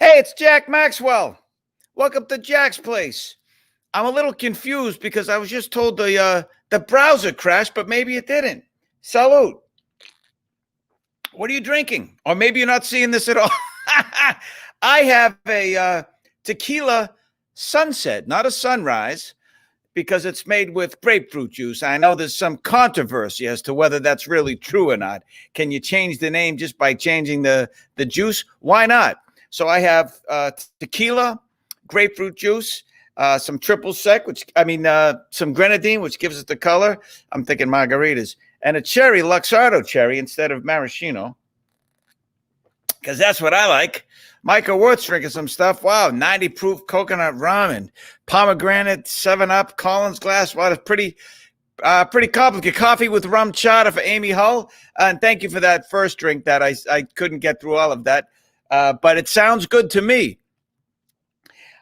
Hey, it's Jack Maxwell. Welcome to Jack's Place. I'm a little confused because I was just told the browser crashed, but maybe it didn't. Salute. What are you drinking? Or maybe you're not seeing this at all. I have a Tequila Sunset, not a sunrise, because it's made with grapefruit juice. I know there's some controversy as to whether that's really true or not. Can you change the name just by changing the juice? Why not? So I have tequila, grapefruit juice, some triple sec, some grenadine, which gives it the color. I'm thinking margaritas, and a cherry, Luxardo cherry instead of maraschino, because that's what I like. Michael Wirtz drinking some stuff. Wow, 90 proof coconut rum and pomegranate, 7-Up, Collins glass. Wow, it's pretty complicated. Coffee with rum chata for Amy Hull. And thank you for that first drink that I couldn't get through all of that. But it sounds good to me.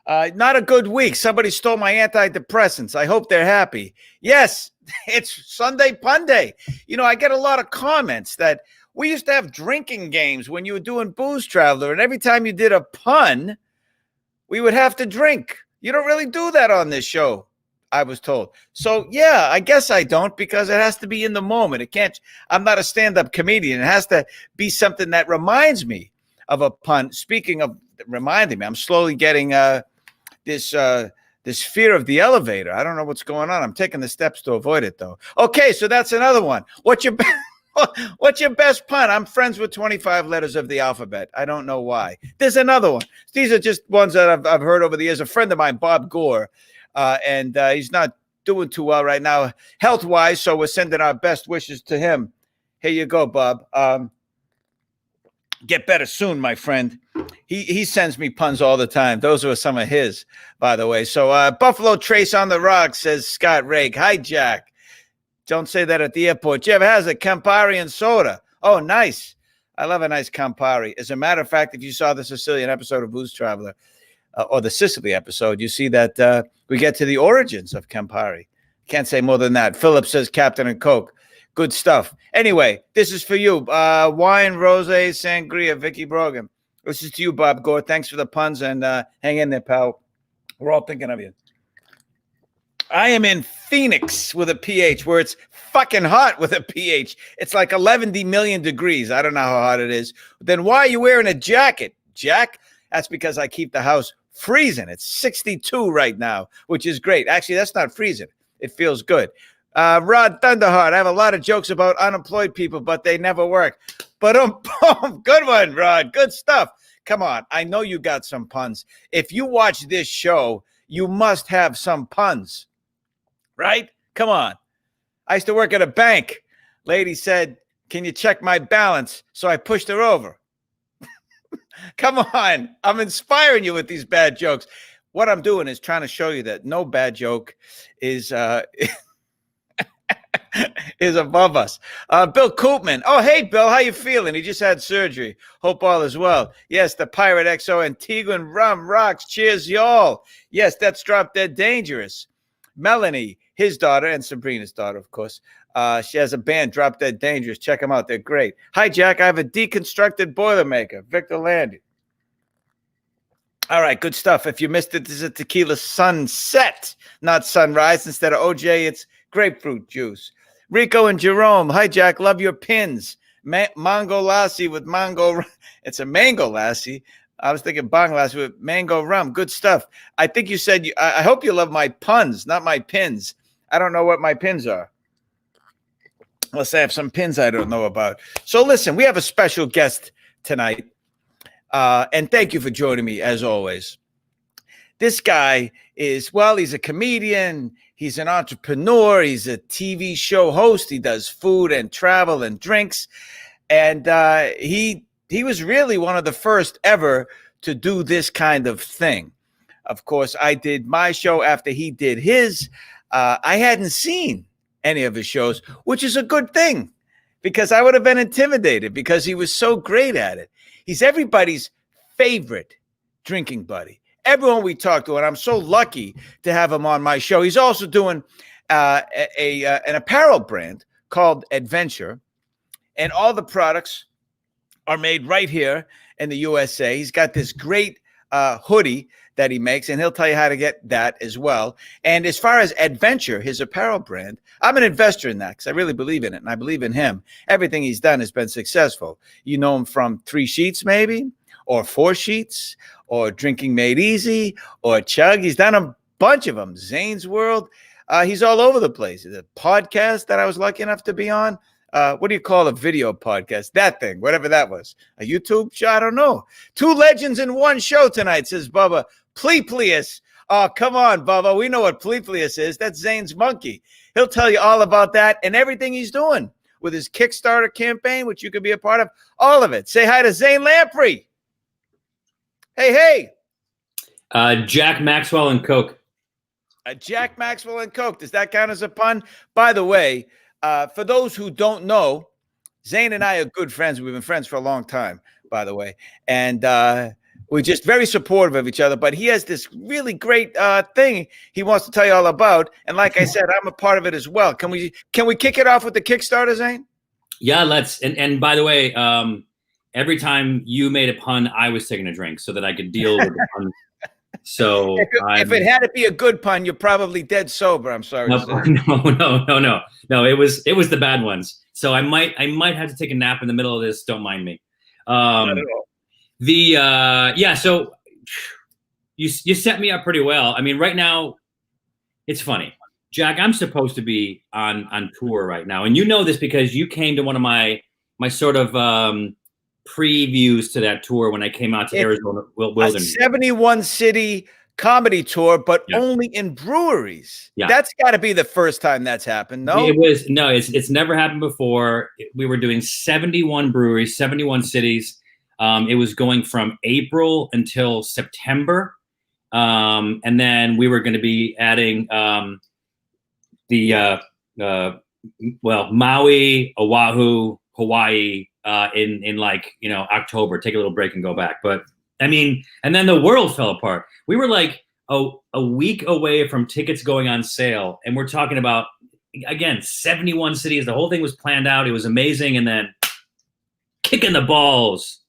Not a good week. Somebody stole my antidepressants. I hope they're happy. Yes, it's Sunday Pun Day. You know, I get a lot of comments that we used to have drinking games when you were doing Booze Traveler, and every time you did a pun, we would have to drink. You don't really do that on this show, I was told. So, yeah, I guess I don't, because it has to be in the moment. It can't. I'm not a stand-up comedian. It has to be something that reminds me of a pun. Speaking of reminding me, I'm slowly getting this fear of the elevator. I don't know what's going on. I'm taking the steps to avoid it, though. Okay, so that's another one. What's your best pun? I'm friends with 25 letters of the alphabet. I don't know why. There's another one. These are just ones that I've heard over the years. A friend of mine, Bob Gore, and he's not doing too well right now health-wise, so we're sending our best wishes to him. Here you go, Bob. Get better soon, my friend. He sends me puns all the time. Those are some of his, by the way. So Buffalo Trace on the Rock, says Scott Rake. Hi, Jack. Don't say that at the airport. Jeff has a Campari and soda. Oh, nice. I love a nice Campari. As a matter of fact, if you saw the Sicilian episode of Booze Traveler, or the Sicily episode, you see that we get to the origins of Campari. Can't say more than that. Philip says Captain and Coke. Good stuff. Anyway, this is for you. Wine, rosé, sangria, Vicky Brogan. This is to you, Bob Gore. Thanks for the puns, and hang in there, pal. We're all thinking of you. I am in Phoenix with a PH, where it's fucking hot with a PH. It's like 11 million degrees. I don't know how hot it is. Then why are you wearing a jacket, Jack? That's because I keep the house freezing. It's 62 right now, which is great. Actually, that's not freezing. It feels good. Rod Thunderheart, I have a lot of jokes about unemployed people, but they never work. But good one, Rod. Good stuff. Come on. I know you got some puns. If you watch this show, you must have some puns, right? Come on. I used to work at a bank. Lady said, "Can you check my balance?" So I pushed her over. Come on. I'm inspiring you with these bad jokes. What I'm doing is trying to show you that no bad joke is is above us. Bill Koopman. Oh, hey, Bill, how you feeling? He just had surgery. Hope all is well. Yes, the Pirate XO Antiguan rum rocks. Cheers, y'all. Yes, that's Drop Dead Dangerous. Melanie, his daughter, and Sabrina's daughter, of course. She has a band, Drop Dead Dangerous. Check them out. They're great. Hi, Jack. I have a deconstructed Boilermaker. Victor Landy. All right, good stuff. If you missed it, this is a Tequila Sunset, not Sunrise. Instead of OJ, it's grapefruit juice. Rico and Jerome. Hi, Jack. Love your pins. Mango Lassie with mango. It's a mango lassie. I was thinking bong lassie with mango rum. Good stuff. I think you said, I hope you love my puns, not my pins. I don't know what my pins are. Unless I have some pins I don't know about. So listen, we have a special guest tonight. And thank you for joining me, as always. This guy is, well, he's a comedian. He's an entrepreneur. He's a TV show host. He does food and travel and drinks. And he was really one of the first ever to do this kind of thing. Of course, I did my show after he did his. I hadn't seen any of his shows, which is a good thing, because I would have been intimidated because he was so great at it. He's everybody's favorite drinking buddy. Everyone we talk to, and I'm so lucky to have him on my show. He's also doing an apparel brand called Adventure, and all the products are made right here in the USA. He's got this great hoodie that he makes, and he'll tell you how to get that as well. And as far as Adventure, his apparel brand, I'm an investor in that because I really believe in it, and I believe in him. Everything he's done has been successful. You know him from 3 Sheets, maybe, or 4 Sheets, or Drinking Made Easy, or Chug. He's done a bunch of them. Zane's World. He's all over the place. The podcast that I was lucky enough to be on. What do you call a video podcast? That thing, whatever that was. A YouTube show? I don't know. 2 legends in one show tonight, says Bubba. Pleplius. Oh, come on, Bubba. We know what Pleplius is. That's Zane's monkey. He'll tell you all about that and everything he's doing with his Kickstarter campaign, which you could be a part of. All of it. Say hi to Zane Lamprey. Hey. Jack, Maxwell, and Coke. Jack, Maxwell, and Coke. Does that count as a pun? By the way, for those who don't know, Zane and I are good friends. We've been friends for a long time, by the way. And we're just very supportive of each other. But he has this really great thing he wants to tell you all about. And like I said, I'm a part of it as well. Can we kick it off with the Kickstarter, Zane? Yeah, let's. And by the way, every time you made a pun, I was taking a drink so that I could deal with the pun. So if it had to be a good pun, you're probably dead sober. I'm sorry. No. It was the bad ones. So I might have to take a nap in the middle of this. Don't mind me. Not at all. So you set me up pretty well. I mean, right now, it's funny, Jack. I'm supposed to be on tour right now, and you know this because you came to one of my sort of previews to that tour when I came out to Arizona Wilderness. 71 city comedy tour, but only in breweries. Yeah. That's got to be the first time that's happened. No, it's never happened before. We were doing 71 breweries, 71 cities. It was going from April until September. And then we were going to be adding Maui, Oahu, Hawaii in October, take a little break and go back. But I mean, and then the world fell apart. We were like a week away from tickets going on sale. And we're talking about, again, 71 cities. The whole thing was planned out. It was amazing. And then kicking the balls.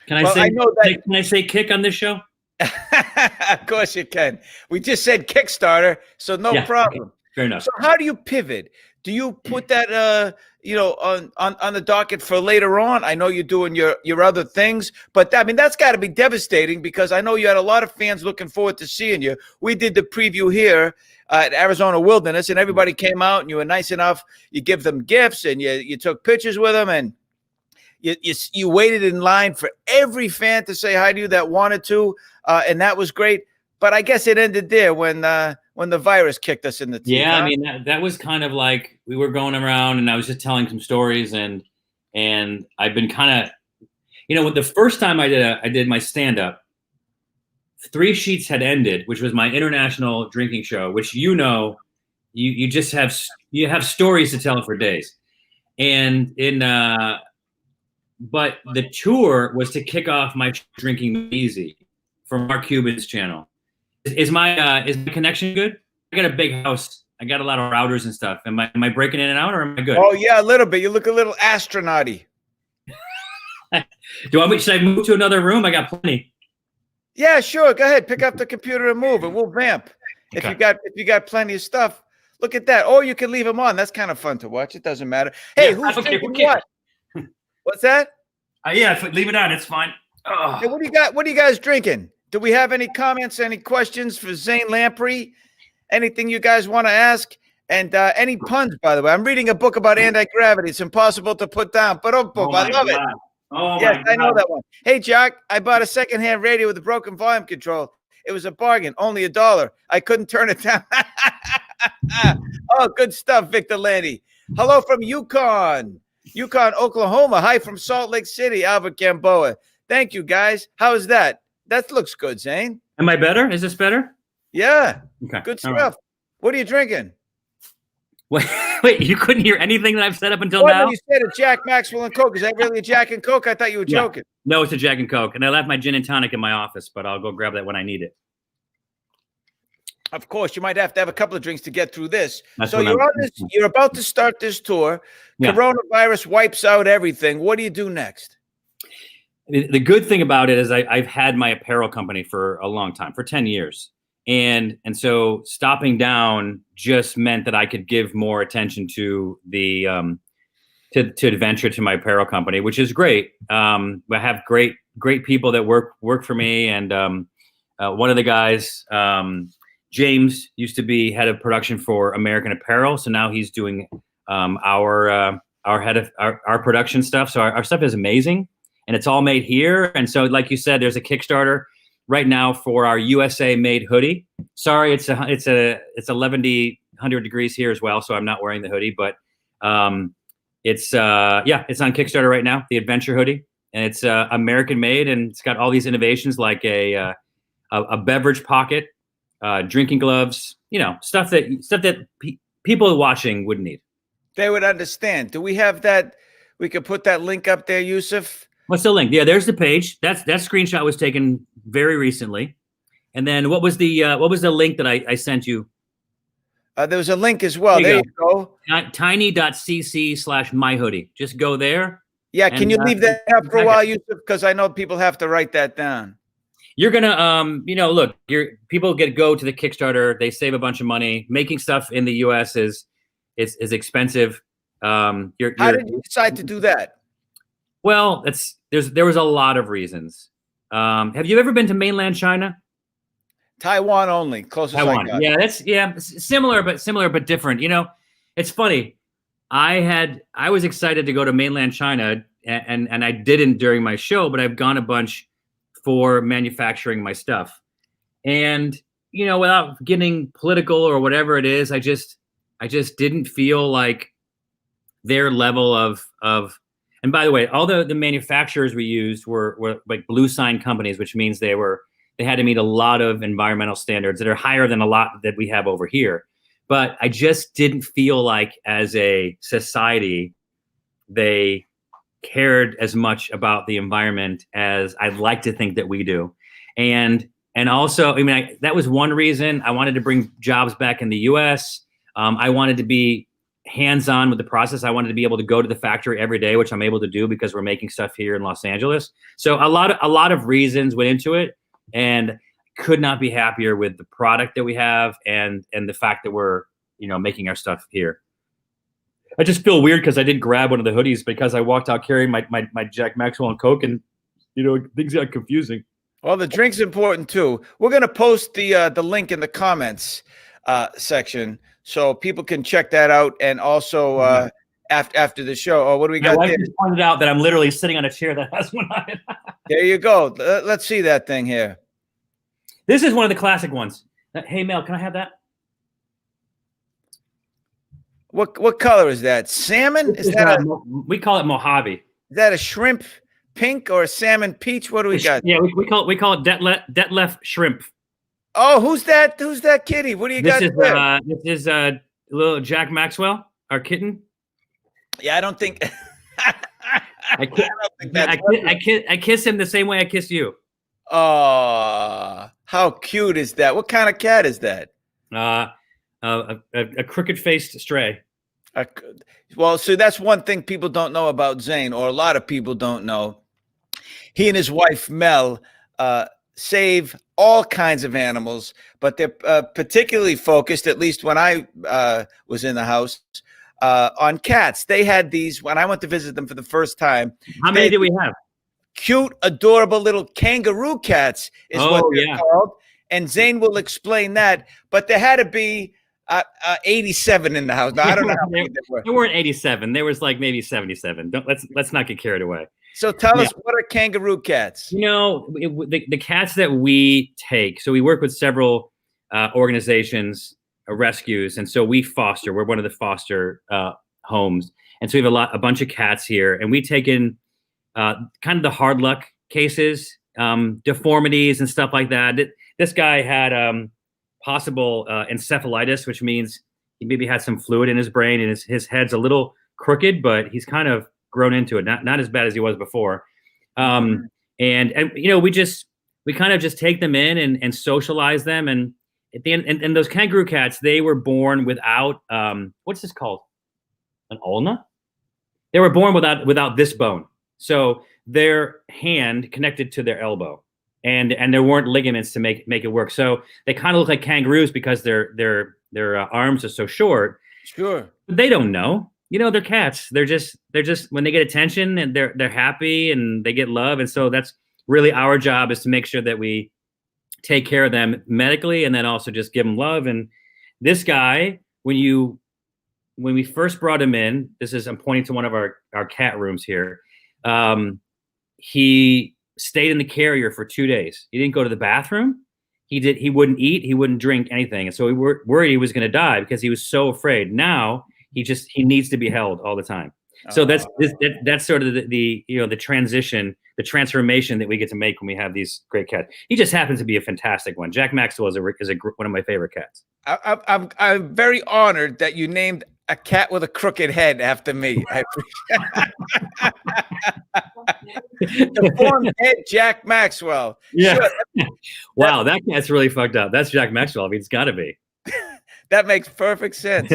Can I say kick on this show? Of course you can. We just said Kickstarter, so no problem. Okay. Fair enough. So how do you pivot? Do you put that on the docket for later on? I know you're doing your other things, but that's got to be devastating because I know you had a lot of fans looking forward to seeing you. We did the preview here at Arizona Wilderness, and everybody came out, and you were nice enough. You give them gifts, and you took pictures with them, and you waited in line for every fan to say hi to you that wanted to, and that was great. But I guess it ended there when the virus kicked us in the teeth. Yeah, I mean that was kind of like we were going around, and I was just telling some stories, and I've been kind of, the first time I did my stand up, 3 Sheets had ended, which was my international drinking show, which you just have stories to tell for days, and but the tour was to kick off my Drinking Easy from Mark Cuban's channel. Is my connection good? I got a big house. I got a lot of routers and stuff. Am I breaking in and out, or am I good? Oh yeah, a little bit. You look a little astronaut-y. Should I move to another room? I got plenty. Yeah, sure. Go ahead. Pick up the computer and move, and we'll vamp. Okay. If you got plenty of stuff, look at that. Or you can leave them on. That's kind of fun to watch. It doesn't matter. Hey, who's drinking what? What's that? Leave it on. It's fine. Hey, what do you got? What are you guys drinking? Do we have any comments, any questions for Zane Lamprey? Anything you guys want to ask? And any puns, by the way. I'm reading a book about anti-gravity. It's impossible to put down. But I love it. Oh, yes, I know that one. Hey, Jack, I bought a secondhand radio with a broken volume control. It was a bargain, only $1. I couldn't turn it down. Oh, good stuff, Victor Lanny. Hello from Yukon, Oklahoma. Hi from Salt Lake City, Albert Gamboa. Thank you, guys. How is that? That looks good, Zane. Am I better? Is this better? Yeah. Okay. Good stuff. Right. What are you drinking? Wait, you couldn't hear anything that I've said up until now? You said a Jack, Maxwell, and Coke. Is that really a Jack and Coke? I thought you were joking. No, it's a Jack and Coke. And I left my gin and tonic in my office, but I'll go grab that when I need it. Of course, you might have to have a couple of drinks to get through this. So you're about to start this tour. Yeah. Coronavirus wipes out everything. What do you do next? The good thing about it is I've had my apparel company for a long time, for 10 years. And so stopping down just meant that I could give more attention to the to adventure, to my apparel company, which is great. I have great people that work for me, and one of the guys, James, used to be head of production for American Apparel, so now he's doing our head of our production stuff. So our stuff is amazing, and it's all made here. And so, like you said, there's a Kickstarter right now for our USA made hoodie. Sorry, it's 1,100 degrees here as well, so I'm not wearing the hoodie, but it's on Kickstarter right now, the adventure hoodie, and it's American made, and it's got all these innovations like a beverage pocket, drinking gloves, stuff that people watching would need. They would understand. Do we have that? We could put that link up there, Yusuf. What's the link? Yeah, there's the page. That screenshot was taken very recently. And then what was the link that I sent you? There was a link as well. There you go. Tiny.cc/myhoodie. Just go there. Yeah, can you leave that up for a while, Yusuf? Because I know people have to write that down. You're gonna look, people go to the Kickstarter, they save a bunch of money. Making stuff in the US is expensive. How did you decide to do that? Well, there was a lot of reasons. Have you ever been to mainland China? Taiwan only, closest Taiwan. I got. Yeah, similar but different. It's funny. I was excited to go to mainland China, and I didn't during my show, but I've gone a bunch for manufacturing my stuff. And without getting political or whatever it is, I just didn't feel like their level of. And by the way, all the manufacturers we used were like blue sign companies, which means they had to meet a lot of environmental standards that are higher than a lot that we have over here. But I just didn't feel like, as a society, they cared as much about the environment as I'd like to think that we do. And also, that was one reason I wanted to bring jobs back in the US. I wanted to be hands-on with the process. I wanted to be able to go to the factory every day, which I'm able to do because we're making stuff here in Los Angeles. So a lot of reasons went into it, and could not be happier with the product that we have and the fact that we're making our stuff here. I just feel weird because I didn't grab one of the hoodies because I walked out carrying my Jack Maxwell and Coke, and things got confusing. Well, the drink's important too. We're gonna post the link in the comments section so people can check that out, and also after the show. Oh, what do we got? My wife just pointed out that I'm literally sitting on a chair that has one on it. There you go. Let's see that thing here. This is one of the classic ones. Hey, Mel, can I have that? What color is that? Salmon? Is that we call it Mojave. Is that a shrimp pink or a salmon peach? What do we got? Yeah, we call it Detlef shrimp. Oh, who's that? Who's that kitty? What do you got there? This is little Jack Maxwell, our kitten. Yeah, I don't think. I kiss him the same way I kiss you. Oh, how cute is that? What kind of cat is that? A crooked-faced stray. Well, so that's one thing people don't know about Zane, or a lot of people don't know. He and his wife, Mel, save all kinds of animals, but they're particularly focused, at least when I was in the house, on cats. They had these when I went to visit them for the first time. How many do we have? Cute, adorable little kangaroo cats is what they're called. And Zane will explain that. But there had to be 87 in the house. Now, I don't know how many there were. There weren't 87. There was like maybe 77. Let's not get carried away. So tell us, what are kangaroo cats? The cats that we take. So we work with several organizations, rescues, and so we foster. We're one of the foster homes, and so we have a bunch of cats here, and we take in kind of the hard luck cases, deformities and stuff like that. This guy had possible encephalitis, which means he maybe had some fluid in his brain, and his head's a little crooked, but he's kind of grown into it. Not as bad as he was before. And we kind of just take them in and socialize them. And at the end, and those kangaroo cats, they were born without what's this called? An ulna? They were born without this bone. So their hand connected to their elbow, and there weren't ligaments to make it work. So they kind of look like kangaroos because their arms are so short. Sure. But they don't know. They're cats. They're just when they get attention and they're happy and they get love. And so that's really our job, is to make sure that we take care of them medically and then also just give them love. And this guy, when we first brought him in, I'm pointing to one of our cat rooms here. He stayed in the carrier for 2 days. He didn't go to the bathroom. He wouldn't eat. He wouldn't drink anything. And so we were worried he was going to die because he was so afraid. Now he needs to be held all the time. So that's sort of the transition, the transformation that we get to make when we have these great cats. He just happens to be a fantastic one. Jack Maxwell is one of my favorite cats. I'm very honored that you named a cat with a crooked head after me. I the formed head, Jack Maxwell. Yeah. Sure. Wow, that cat's really fucked up. That's Jack Maxwell. I mean, it's got to be. That makes perfect sense.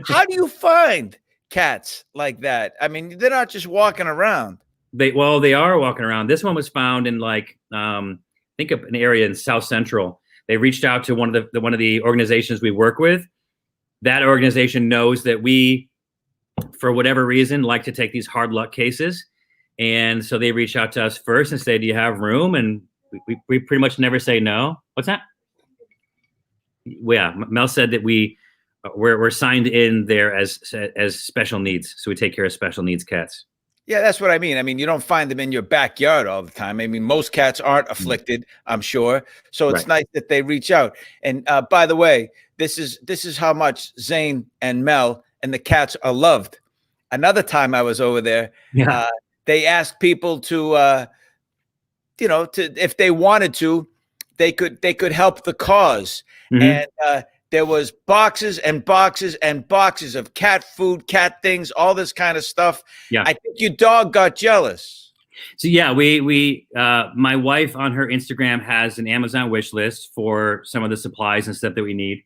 How do you find cats like that? I mean, they're not just walking around. They are walking around. This one was found in I think of an area in South Central. They reached out to one of the organizations we work with. That organization knows that we, for whatever reason, like to take these hard luck cases. And so they reach out to us first and say, do you have room? And we pretty much never say no. What's that? Yeah, Mel said that we're signed in there as special needs. So we take care of special needs cats. Yeah, that's what I mean. I mean, you don't find them in your backyard all the time. I mean, most cats aren't afflicted, I'm sure. So it's nice that they reach out. And by the way, this is how much Zane and Mel and the cats are loved. Another time I was over there, they asked people to, if they wanted to, they could help the cause. And there was boxes and boxes and boxes of cat food, cat things, all this kind of stuff. Yeah. I think your dog got jealous. So yeah, we my wife on her Instagram has an Amazon wish list for some of the supplies and stuff that we need.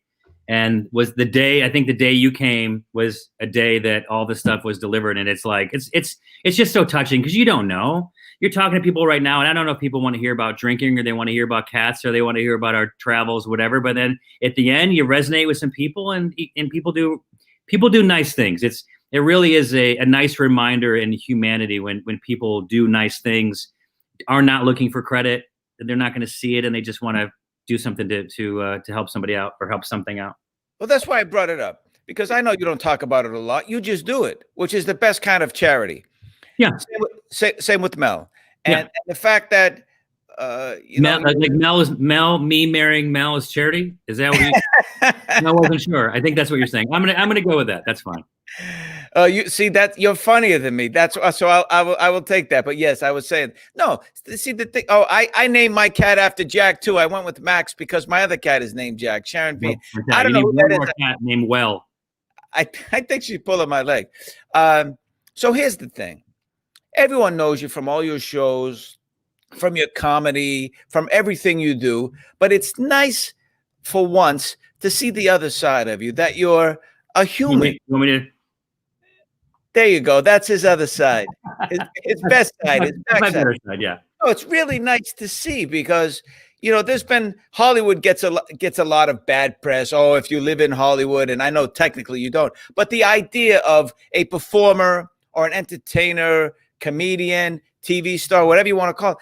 And I think the day you came was a day that all the stuff was delivered. And it's like, it's just so touching because you don't know. You're talking to people right now, and I don't know if people want to hear about drinking or they want to hear about cats or they want to hear about our travels, whatever. But then at the end, you resonate with some people, and people do nice things. It really is a nice reminder in humanity when people do nice things, are not looking for credit, they're not going to see it, and they just want to do something to help somebody out or help something out. Well, that's why I brought it up, because I know you don't talk about it a lot. You just do it, which is the best kind of charity. Yeah. Same with Mel. And the fact that Mel, me marrying Mel is charity. Is that what you? I wasn't sure. I think that's what you're saying. I'm gonna go with that. That's fine. You see that you're funnier than me. That's so I will take that. But yes, I was saying no. See the thing. Oh, I named my cat after Jack too. I went with Max because my other cat is named Jack. Sharon B. I don't know who that is. Cat named Well. I think she's pulling my leg. So here's the thing. Everyone knows you from all your shows, from your comedy, from everything you do. But it's nice for once to see the other side of you, that you're a human. You want me to? There you go. That's his other side. His best side. His back side. Yeah. Oh, it's really nice to see because, there's been Hollywood gets a lot of bad press. Oh, if you live in Hollywood, and I know technically you don't, but the idea of a performer or an entertainer, comedian, TV star, whatever you want to call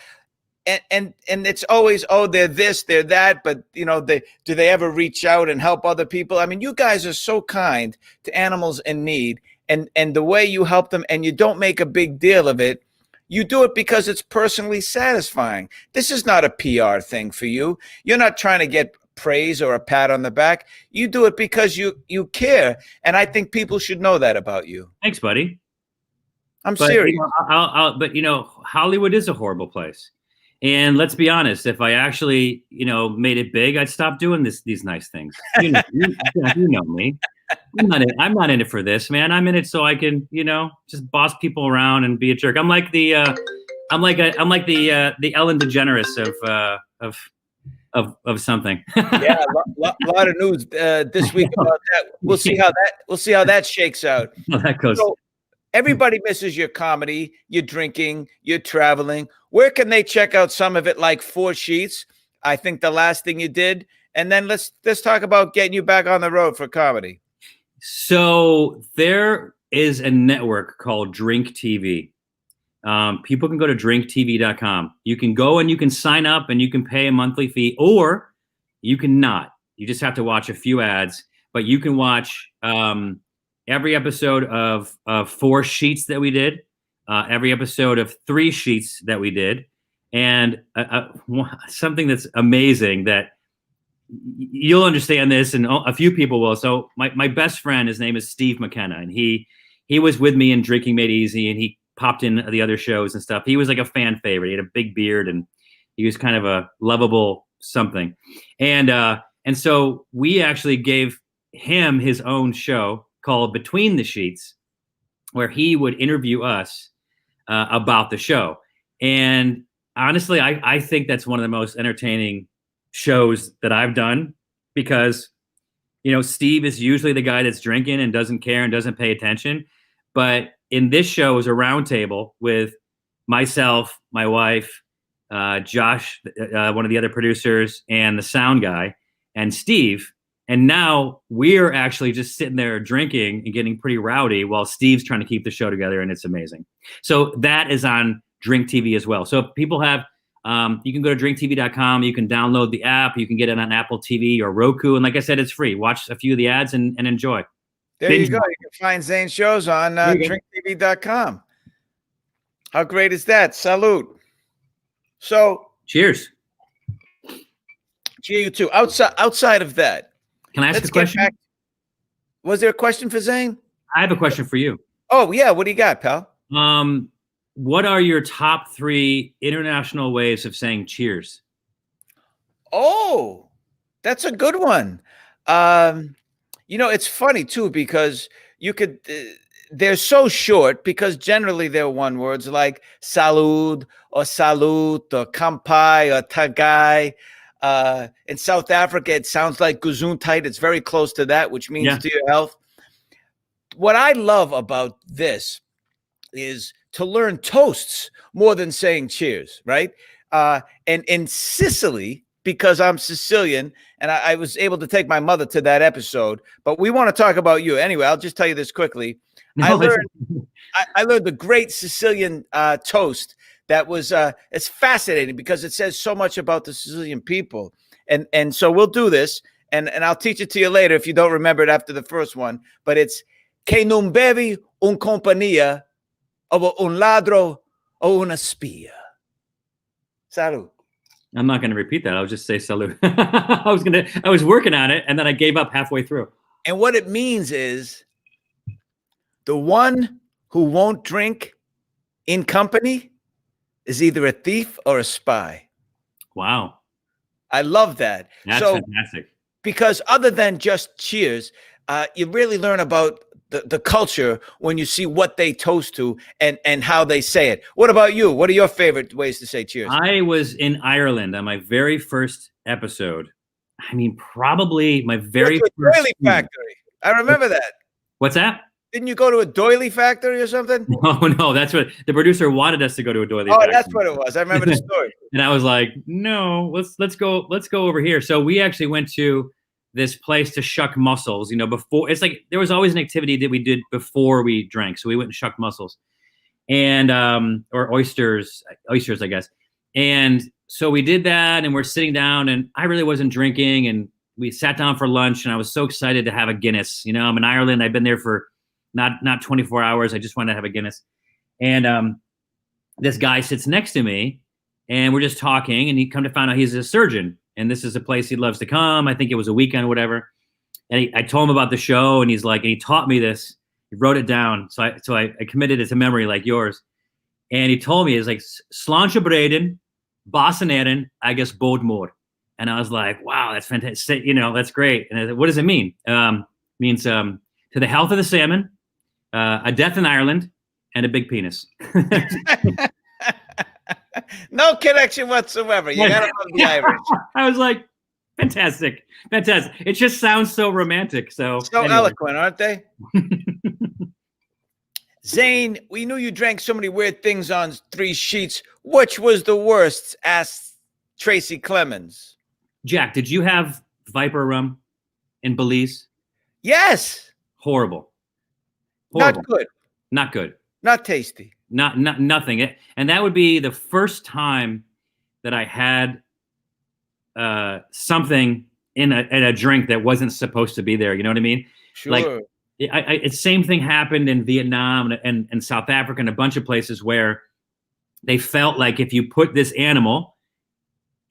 it. And it's always, oh, they're this, they're that, but do they ever reach out and help other people? I mean, you guys are so kind to animals in need, and the way you help them, and you don't make a big deal of it. You do it because it's personally satisfying. This is not a PR thing for you. You're not trying to get praise or a pat on the back. You do it because you care, and I think people should know that about you. Thanks, buddy. I'm serious. But Hollywood is a horrible place. And let's be honest, if I actually, made it big, I'd stop doing these nice things. You know me. I'm not in it for this, man. I'm in it so I can, just boss people around and be a jerk. I'm like the the Ellen DeGeneres of something. Yeah, a lot of news this week about that. We'll see how that shakes out. Well, that goes. Everybody misses your comedy, your drinking, your traveling. Where can they check out some of it, like Four Sheets? I think the last thing you did. And then let's talk about getting you back on the road for comedy. So there is a network called Drink TV. People can go to drinktv.com. You can go and you can sign up and you can pay a monthly fee, or you can not. You just have to watch a few ads, but you can watch every episode of 4 Sheets that we did, every episode of 3 Sheets that we did, and something that's amazing that you'll understand this, and a few people will. So my best friend, his name is Steve McKenna, and he was with me in Drinking Made Easy, and he popped in the other shows and stuff. He was like a fan favorite. He had a big beard, and he was kind of a lovable something. And so we actually gave him his own show called Between the Sheets, where he would interview us about the show. And honestly, I think that's one of the most entertaining shows that I've done, because, Steve is usually the guy that's drinking and doesn't care and doesn't pay attention. But in this show, it was a round table with myself, my wife, Josh, one of the other producers, and the sound guy, and Steve. And now we're actually just sitting there drinking and getting pretty rowdy while Steve's trying to keep the show together, and it's amazing. So that is on Drink TV as well. So if people have, you can go to drinktv.com. You can download the app. You can get it on Apple TV or Roku. And like I said, it's free. Watch a few of the ads and enjoy. There you go. You can find Zane's shows on drinktv.com. How great is that? Salute. So cheers. Cheer you too. Outside of that, can I ask a question? Was there a question for Zane? I have a question for you. Oh yeah, what do you got, pal? What are your top 3 international ways of saying cheers? Oh, that's a good one. It's funny too, because you could, they're so short, because generally they're one words like salud or salute or kampai or tagai. In South Africa, it sounds like gesundheit. It's very close to that, which means to your health. What I love about this is to learn toasts more than saying cheers, right? And in Sicily, because I'm Sicilian, and I was able to take my mother to that episode, but we want to talk about you. Anyway, I'll just tell you this quickly. I learned the great Sicilian toast that was, it's fascinating because it says so much about the Sicilian people. And so we'll do this, and I'll teach it to you later if you don't remember it after the first one, but it's che non bevi un compagnia of un ladro o una spia. Salud. I'm not going to repeat that. I'll just say salud. I was working on it, and then I gave up halfway through. And what it means is the one who won't drink in company is either a thief or a spy. Wow. I love that. That's fantastic. Because other than just cheers, you really learn about the culture when you see what they toast to and how they say it. What about you? What are your favorite ways to say cheers? I was in Ireland on my very first episode. I mean, probably my very first doily factory. I remember that. What's that? Didn't you go to a doily factory or something? No, that's what the producer wanted us to go to a doily factory. Oh, that's what it was. I remember the story. And I was like, no, let's go over here. So we actually went to this place to shuck mussels, before. It's like there was always an activity that we did before we drank. So we went and shucked mussels and or oysters, I guess. And so we did that, and we're sitting down, and I really wasn't drinking, and we sat down for lunch, and I was so excited to have a Guinness. I'm in Ireland. I've been there for not 24 hours. I just wanted to have a Guinness. And this guy sits next to me, and we're just talking, and he come to find out he's a surgeon, and this is a place he loves to come. I think it was a weekend or whatever. And I told him about the show, and he taught me this. He wrote it down. So I committed it to memory like yours. And he told me, it's like, sláinte breden, basaneren, I guess, bodmore. And I was like, wow, that's fantastic. That's great. And I said, what does it mean? Means to the health of the salmon, a death in Ireland, and a big penis. No connection whatsoever. You gotta love the Irish. I was like, fantastic. It just sounds so romantic. So anyway. Eloquent, aren't they? Zane, we knew you drank so many weird things on 3 Sheets. Which was the worst? Asked Tracy Clemens. Jack, did you have Viper rum in Belize? Yes. Horrible. Horrible. Not good. Not good. Not tasty. Nothing. And that would be the first time that I had something in a drink that wasn't supposed to be there. You know what I mean? Sure. Like, it's same thing happened in Vietnam and South Africa and a bunch of places where they felt like if you put this animal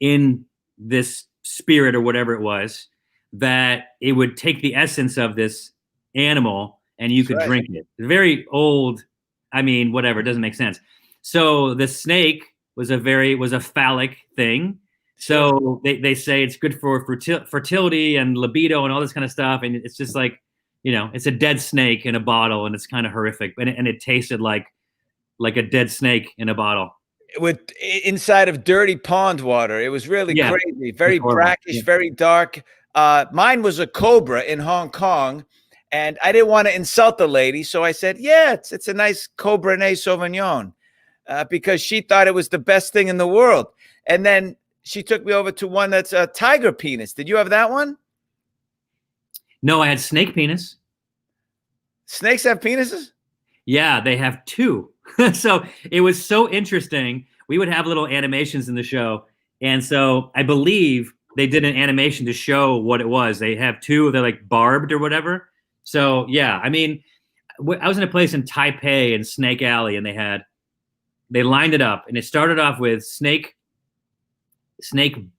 in this spirit or whatever it was, that it would take the essence of this animal and you could drink it. Very old. I mean, whatever. It doesn't make sense. So the snake was a phallic thing. So they say it's good for fertility and libido and all this kind of stuff. And it's just like, it's a dead snake in a bottle, and it's kind of horrific. And it tasted like a dead snake in a bottle. With inside of dirty pond water. It was really crazy. Very brackish, very dark. Mine was a Cobra in Hong Kong, and I didn't want to insult the lady. So I said, it's a nice Cabernet Sauvignon, because she thought it was the best thing in the world. And then she took me over to one that's a tiger penis. Did you have that one? No, I had snake penis. Snakes have penises? Yeah, they have 2. So it was so interesting. We would have little animations in the show. And so I believe they did an animation to show what it was. They have 2, they're like barbed or whatever. So yeah, I mean, I was in a place in Taipei in Snake Alley, and they lined it up, and it started off with snake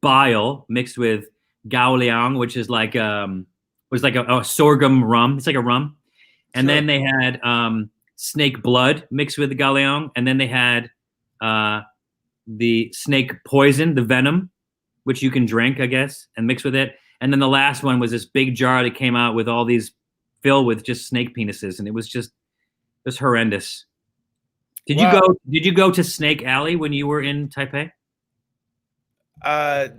bile mixed with gao liang, which is like was like a sorghum rum. It's like a rum. And then they had snake blood mixed with the gao liang, and then they had the snake poison, the venom, which you can drink, I guess, and mix with it. And then the last one was this big jar that came out with all these filled with just snake penises, and it was horrendous. Did you go to Snake Alley when you were in Taipei?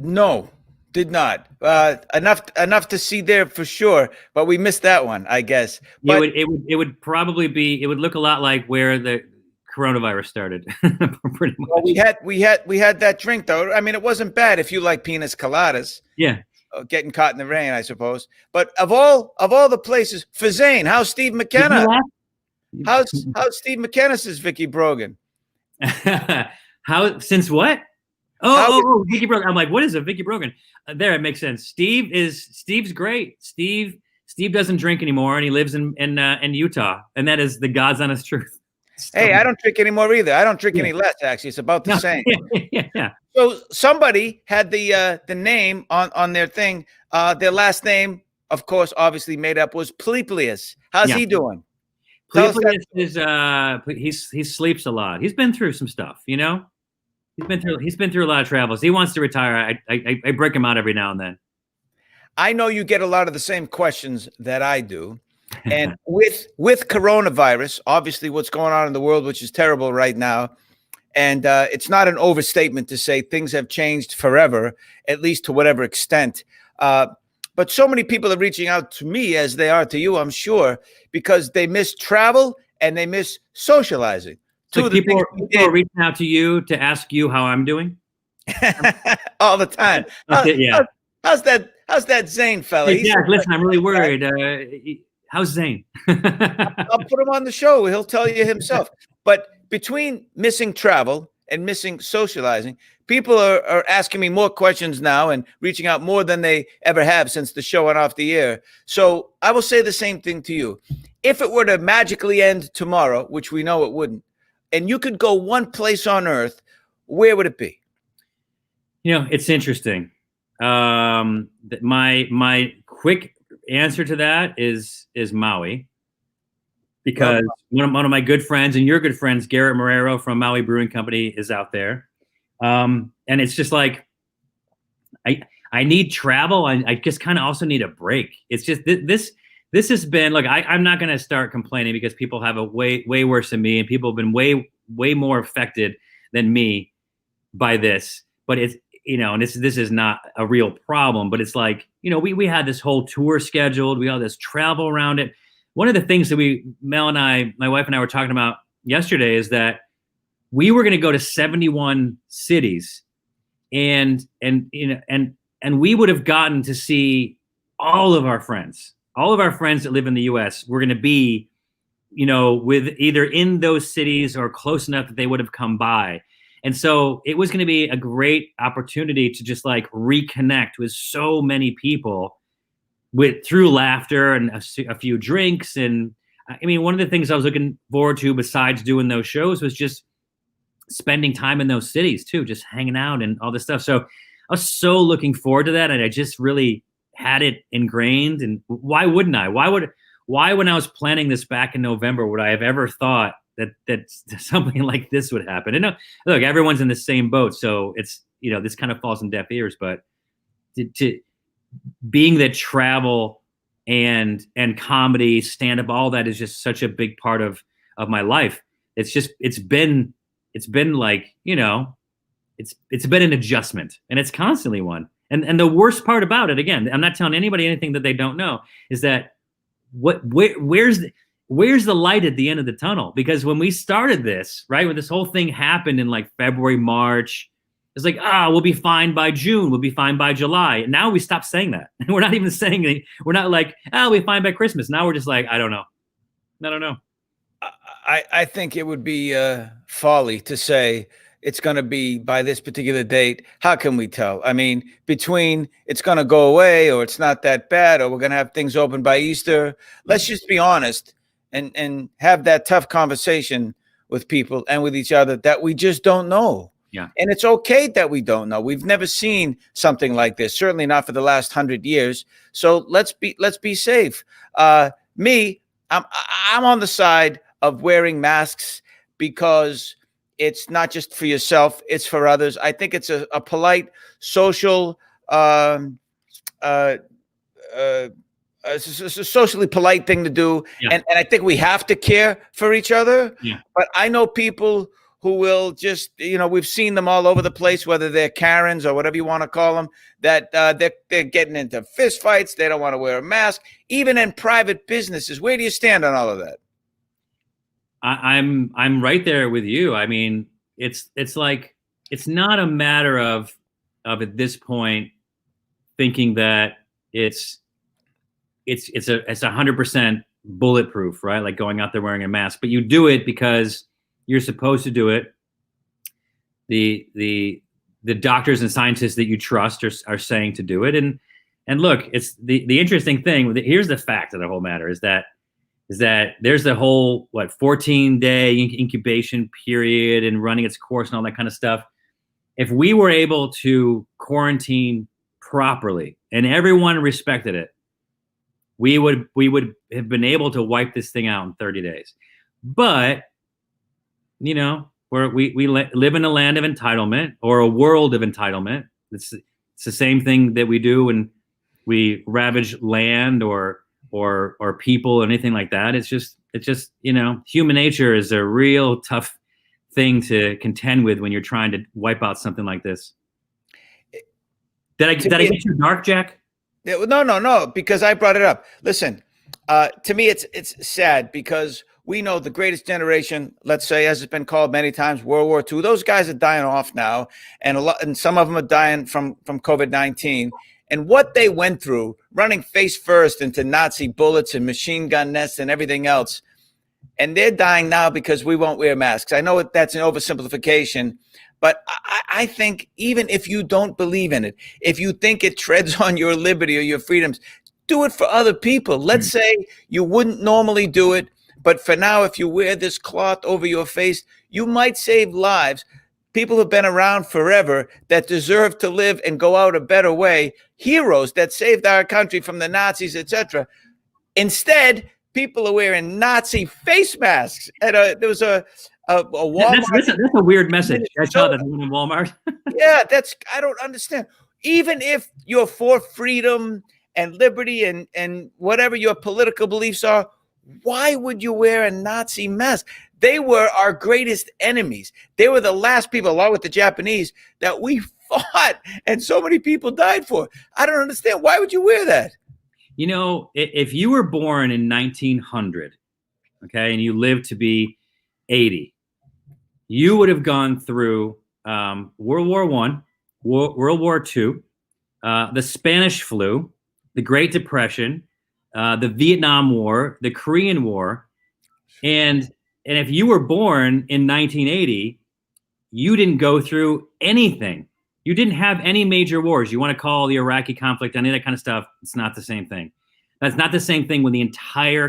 No, did not. Enough to see there for sure, but we missed that one, I guess. But it would probably be. It would look a lot like where the coronavirus started. Pretty much. Well, we had that drink though. I mean, it wasn't bad if you like pinas coladas. Yeah. Getting caught in the rain, I suppose. But of all the places, for Zane, how's Steve McKenna? How's Steve McKenna's Vicky Brogan? How since what? Oh, Vicky Brogan. I'm like, what is a Vicky Brogan? There, it makes sense. Steve's great. Steve doesn't drink anymore, and he lives in Utah, and that is the God's honest truth. Hey, I don't drink anymore either. I don't drink any less. Actually, it's about the same. Yeah. So somebody had the name on their thing. Their last name, of course, obviously made up, was Pleplius. How's he doing? Pleplius is he sleeps a lot. He's been through some stuff, He's been through a lot of travels. He wants to retire. I break him out every now and then. I know you get a lot of the same questions that I do. And with coronavirus, obviously what's going on in the world, which is terrible right now, and it's not an overstatement to say things have changed forever, at least to whatever extent. But so many people are reaching out to me, as they are to you, I'm sure, because they miss travel and they miss socializing. So people are reaching out to you to ask you how I'm doing all the time. How's that Zane fella? Hey, Jack, listen, I'm really worried. How's Zane? I'll put him on the show. He'll tell you himself. But between missing travel and missing socializing, people are asking me more questions now and reaching out more than they ever have since the show went off the air. So I will say the same thing to you. If it were to magically end tomorrow, which we know it wouldn't, and you could go one place on earth, where would it be? It's interesting. My quick answer to that is Maui, because one of my good friends and your good friends, Garrett Marrero from Maui Brewing Company, is out there. And it's just like, I need travel. I just kind of also need a break. It's just this has been like, I'm not going to start complaining, because people have a way worse than me, and people have been way more affected than me by this. But it's, and this is not a real problem, but it's like, we had this whole tour scheduled. We had this travel around it. one of the things that Mel and I, my wife and I were talking about yesterday is that we were going to go to 71 cities and we would have gotten to see all of our friends that live in the US were going to be, with either in those cities or close enough that they would have come by. And so it was going to be a great opportunity to just like reconnect with so many people through laughter and a few drinks. And I mean, one of the things I was looking forward to besides doing those shows was just spending time in those cities too, just hanging out and all this stuff. So I was so looking forward to that. And I just really had it ingrained. And why wouldn't I? Why when I was planning this back in November, would I have ever thought that something like this would happen? And look, everyone's in the same boat. So it's, this kind of falls on deaf ears, but to being that travel and comedy, stand up, all that is just such a big part of my life. It's been like, it's been an adjustment, and it's constantly one. And the worst part about it, again, I'm not telling anybody anything that they don't know, is that where's the light at the end of the tunnel? Because when we started this, right, when this whole thing happened in like February, March, it's like, we'll be fine by June, we'll be fine by July. And now we stopped saying that. We're not even saying it. We're not like, we'll be fine by Christmas. Now we're just like, I don't know. I think it would be folly to say it's going to be by this particular date. How can we tell? I mean, between it's going to go away or it's not that bad or we're going to have things open by Easter. Let's just be honest and have that tough conversation with people and with each other that we just don't know. Yeah. And it's okay that we don't know. We've never seen something like this, certainly not for the last 100 years. So let's be safe. I'm on the side of wearing masks because it's not just for yourself, it's for others. I think it's a polite social, socially polite thing to do. Yeah. And I think we have to care for each other. Yeah. But I know people who will just, we've seen them all over the place, whether they're Karens or whatever you want to call them, that they're getting into fist fights. They don't want to wear a mask, even in private businesses. Where do you stand on all of that? I'm right there with you. I mean, it's like, it's not a matter of at this point thinking that it's 100% bulletproof, right? Like going out there wearing a mask, but you do it because you're supposed to do it. The doctors and scientists that you trust are saying to do it. And look, it's the interesting thing. Here's the fact of the whole matter is that there's the whole 14-day incubation period and running its course and all that kind of stuff. If we were able to quarantine properly and everyone respected it, we would have been able to wipe this thing out in 30 days. But we live in a land of entitlement or a world of entitlement. It's the same thing that we do when we ravage land or people or anything like that. It's just human nature is a real tough thing to contend with when you're trying to wipe out something like this. Did I get you dark, Jack? No, because I brought it up. Listen, to me, it's sad because we know the greatest generation, let's say, as it's been called many times, World War II. Those guys are dying off now, and some of them are dying from COVID-19. And what they went through, running face first into Nazi bullets and machine gun nests and everything else, and they're dying now because we won't wear masks. I know that's an oversimplification, but I think even if you don't believe in it, if you think it treads on your liberty or your freedoms, do it for other people. Let's say you wouldn't normally do it, but for now, if you wear this cloth over your face, you might save lives. People have been around forever that deserve to live and go out a better way. Heroes that saved our country from the Nazis, etc. Instead, people are wearing Nazi face masks. And there was a Walmart. That's a weird message. I saw that in Walmart. Yeah, I don't understand. Even if you're for freedom and liberty and whatever your political beliefs are, why would you wear a Nazi mask? They were our greatest enemies. They were the last people, along with the Japanese, that we fought and so many people died for. I don't understand. Why would you wear that? You know, if you were born in 1900, okay, and you lived to be 80, you would have gone through World War One, World War Two, the Spanish flu, the Great Depression, the Vietnam War, the Korean War, and if you were born in 1980, you didn't go through anything. You didn't have any major wars. You want to call the Iraqi conflict, any of that kind of stuff. It's not the same thing. That's not the same thing when the entire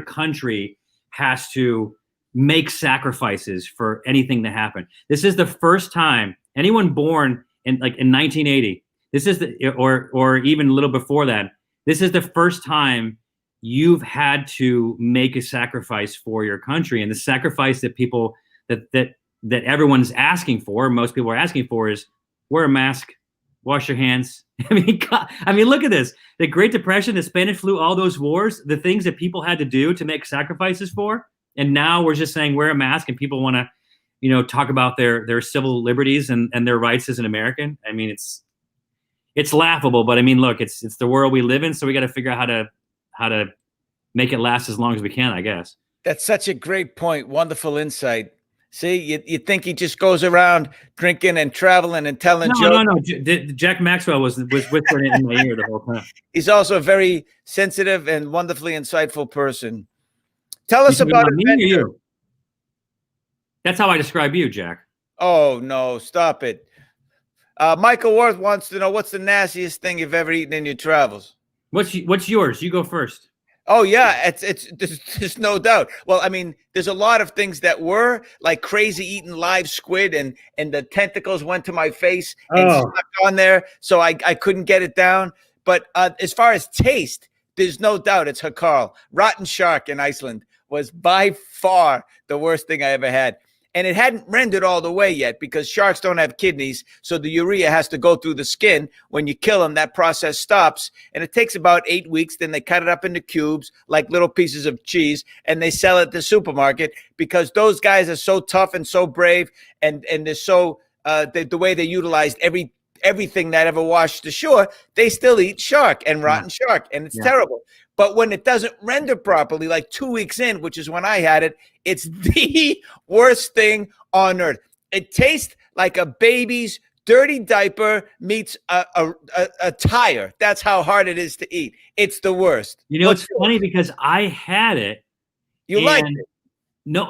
country has to make sacrifices for anything to happen. This is the first time anyone born in 1980. This is or even a little before that. This is the first time you've had to make a sacrifice for your country, and the sacrifice that people that everyone's asking for, most people are asking for, is wear a mask, wash your hands. I mean, God, look at this. The Great Depression, the Spanish flu, all those wars, the things that people had to do to make sacrifices for. And now we're just saying wear a mask, and people want to, talk about their civil liberties and their rights as an American. I mean, it's laughable, but I mean, look, it's the world we live in. So we got to figure out how to make it last as long as we can, I guess. That's such a great point. Wonderful insight. See, you think he just goes around drinking and traveling and telling jokes? No. Jack Maxwell was whispering it in my ear the whole time. He's also a very sensitive and wonderfully insightful person. Tell us about adventure. That's how I describe you, Jack. Oh, no, stop it. Michael Worth wants to know, what's the nastiest thing you've ever eaten in your travels? What's yours? You go first. Oh yeah, there's no doubt. Well, I mean, there's a lot of things that were like crazy eating live squid, and the tentacles went to my face and stuck on there, so I couldn't get it down. But as far as taste, there's no doubt it's Hakkarl. Rotten shark in Iceland was by far the worst thing I ever had. And it hadn't rendered all the way yet, because sharks don't have kidneys, so the urea has to go through the skin. When you kill them, that process stops, and it takes about 8 weeks. Then they cut it up into cubes like little pieces of cheese, and they sell it at the supermarket, because those guys are so tough and so brave, and they're so the way they utilized everything that ever washed ashore. They still eat shark and rotten shark, and it's terrible. But when it doesn't render properly, like 2 weeks in, which is when I had it, it's the worst thing on earth. It tastes like a baby's dirty diaper meets a tire. That's how hard it is to eat. It's the worst. It's funny because I had it. You liked it? No,